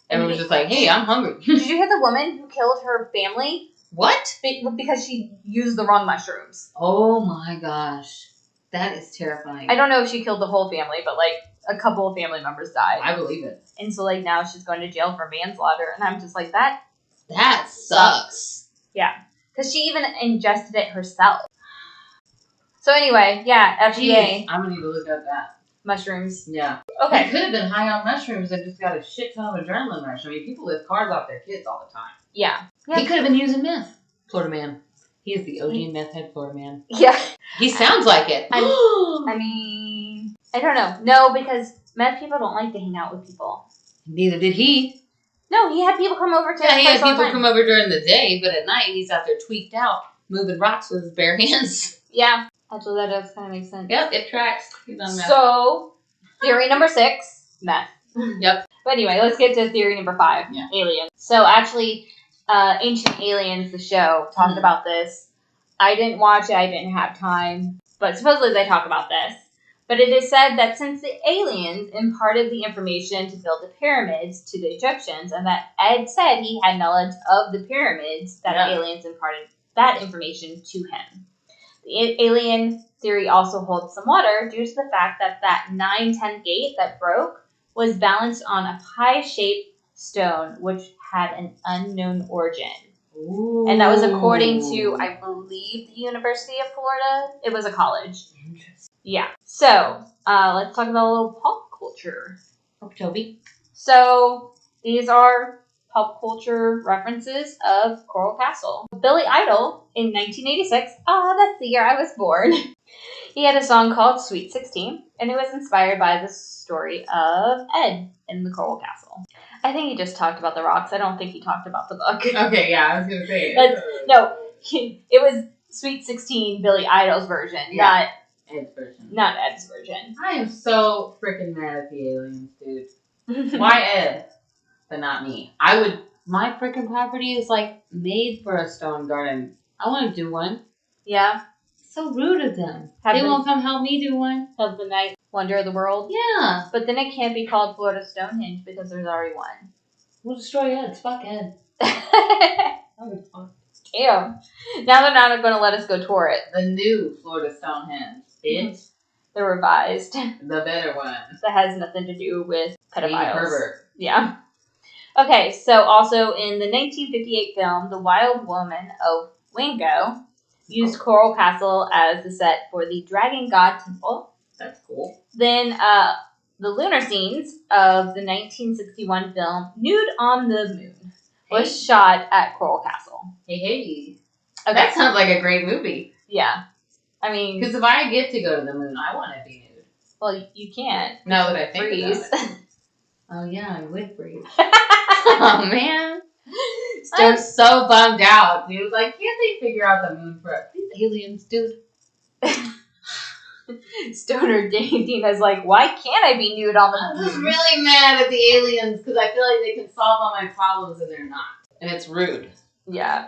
Everyone was just like, hey, I'm hungry. Did you hear the woman who killed her family? What? Because she used the wrong mushrooms. Oh my gosh. That is terrifying. I don't know if she killed the whole family, but like a couple of family members died. I believe it. And so like now she's going to jail for manslaughter. And I'm just like, that sucks. Yeah. Because she even ingested it herself. So anyway, yeah, FDA. Jeez, I'm going to need to look at that. Mushrooms. Yeah. Okay. He could have been high on mushrooms and just got a shit ton of adrenaline rush. I mean, people lift cars off their kids all the time. Yeah. He could have been using meth. Florida man. He is the OG meth head Florida man. Yeah. He sounds like it. I mean, I don't know. No, because meth people don't like to hang out with people. Neither did he. No, he had people come over to his place he had all the people time. come over during the day, but at night he's out there tweaked out, moving rocks with his bare hands. Yeah. Actually, that does kind of make sense. Yep, it tracks. He's on meth. So, theory number 6, meth. Yep. But anyway, let's get to theory number 5, aliens. So actually, Ancient Aliens, the show, talked about this. I didn't watch it, I didn't have time, but supposedly they talk about this. But it is said that since the aliens imparted the information to build the pyramids to the Egyptians, and that Ed said he had knowledge of the pyramids, that the aliens imparted that information to him. The alien theory also holds some water due to the fact that that 9-10 gate that broke was balanced on a pie-shaped stone, which had an unknown origin. Ooh. And that was according to, I believe, the University of Florida. It was a college. Interesting. Yeah. So, let's talk about a little pop culture. Toby. So, these are pop culture references of Coral Castle. Billy Idol, in 1986, that's the year I was born, he had a song called Sweet 16, and it was inspired by the story of Ed in the Coral Castle. I think he just talked about the rocks. I don't think he talked about the book. Okay, yeah, I was going to say. No, it was Sweet 16, Billy Idol's version, not Ed's version. Not Ed's version. I am so freaking mad at the aliens, dude. Why Ed, but not me? My freaking property is like made for a stone garden. I want to do one. Yeah. So rude of them. They won't come help me do one. Of the night wonder of the world. Yeah. But then it can't be called Florida Stonehenge because there's already one. We'll destroy Ed. Fuck Ed. Damn. Now they're not going to let us go tour it. The new Florida Stonehenge. Bitch. The revised. The better one. That has nothing to do with pedophiles. Pervert. Yeah. Okay, so also in the 1958 film, The Wild Woman of Wingo used Coral Castle as the set for the Dragon God Temple. That's cool. Then the lunar scenes of the 1961 film Nude on the Moon was shot at Coral Castle. Hey. Okay. That sounds like a great movie. Yeah. I mean... Because if I get to go to the moon, I want to be nude. Well, you can't. Now that I think freeze. About it. Oh, yeah, I would freeze. Oh, man. I'm so bummed out, dude. Like, can't they figure out the moon for us? These aliens, dude. Stoner Dena's like, why can't I be nude on the moon? I'm just really mad at the aliens because I feel like they can solve all my problems and they're not. And it's rude. Yeah.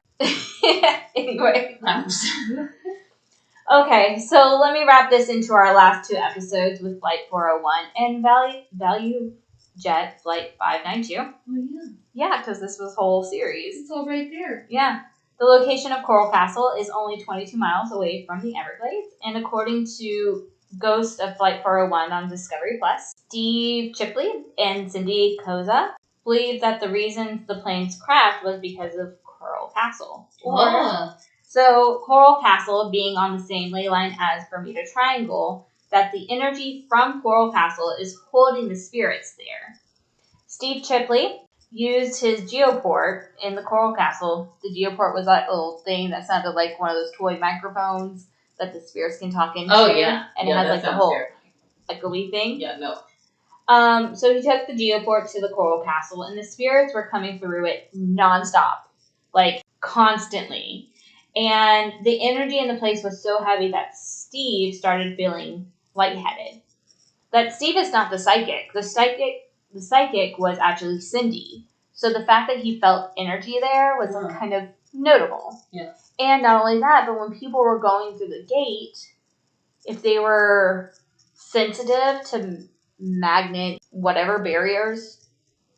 Anyway. Okay, so let me wrap this into our last 2 episodes with Flight 401 and Value Jet Flight 592. Oh, yeah. Yeah, because this was a whole series. It's all right there. Yeah. The location of Coral Castle is only 22 miles away from the Everglades, and according to Ghost of Flight 401 on Discovery Plus, Steve Chipley and Cindy Koza believe that the reason the planes crashed was because of Coral Castle. So Coral Castle being on the same ley line as Bermuda Triangle, that the energy from Coral Castle is holding the spirits there. Steve Chipley used his geoport in the Coral Castle. The geoport was that little thing that sounded like one of those toy microphones that the spirits can talk into. Oh, yeah. And it has like the whole echoey thing. Yeah, no. So he took the geoport to the Coral Castle, and the spirits were coming through it nonstop. Like, constantly. And the energy in the place was so heavy that Steve started feeling lightheaded. That Steve is not the psychic. The psychic was actually Cindy. So the fact that he felt energy there was kind of notable. Yeah. And not only that, but when people were going through the gate, if they were sensitive to magnet, whatever barriers,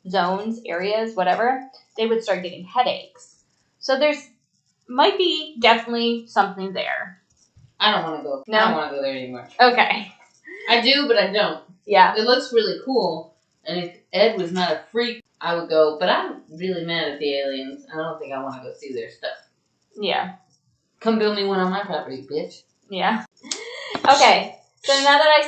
zones, areas, whatever, they would start getting headaches. So there's might be definitely something there. I don't want to go. No? I don't want to go there anymore. Okay. I do, but I don't. Yeah. It looks really cool. And if Ed was not a freak, I would go. But I'm really mad at the aliens. I don't think I want to go see their stuff. Yeah. Come build me one on my property, bitch. Yeah. Okay. So now that I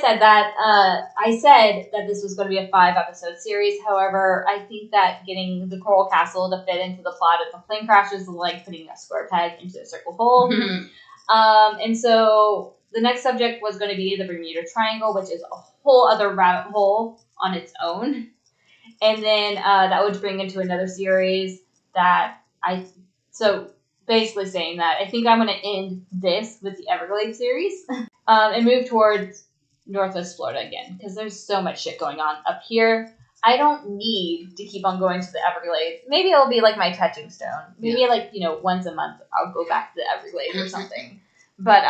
said that this was going to be a 5-episode series. However, I think that getting the Coral Castle to fit into the plot of the plane crash is like putting a square peg into a circle hole. And so the next subject was going to be the Bermuda Triangle, which is a whole other rabbit hole on its own. And then that would bring into another series so basically saying that I think I'm going to end this with the Everglades series and move towards Northwest Florida again, because there's so much shit going on up here. I don't need to keep on going to the Everglades. Maybe it'll be like my touching stone. Maybe once a month I'll go back to the Everglades or something. But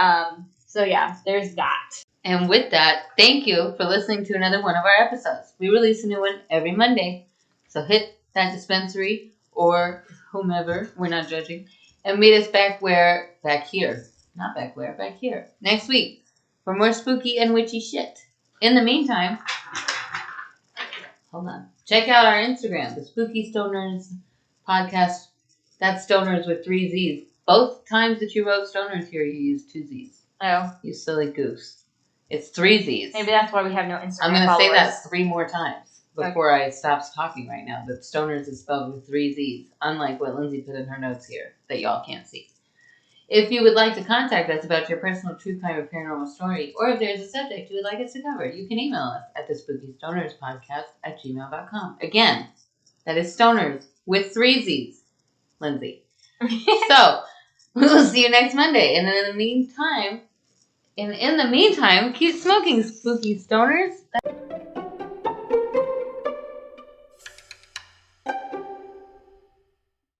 so yeah, there's that. And with that, thank you for listening to another one of our episodes. We release a new one every Monday. So hit that dispensary or whomever, we're not judging, and meet us back here next week for more spooky and witchy shit. In the meantime, hold on. Check out our Instagram, the Spooky Stonerzzz Podcast. That's Stoners with 3 Z's. Both times that you wrote Stoners here, you used 2 Z's. Oh. You silly goose. It's 3 Z's. Maybe that's why we have no Instagram I'm going to say that 3 more times before I stop talking right now. That Stoners is spelled with 3 Z's, unlike what Lindsey put in her notes here that y'all can't see. If you would like to contact us about your personal true crime or paranormal story, or if there's a subject you would like us to cover, you can email us at thespookystonerzzpodcast@gmail.com. Again, that is Stoners with 3 Z's, Lindsey. So, we'll see you next Monday. And in the meantime, keep smoking, Spooky Stoners.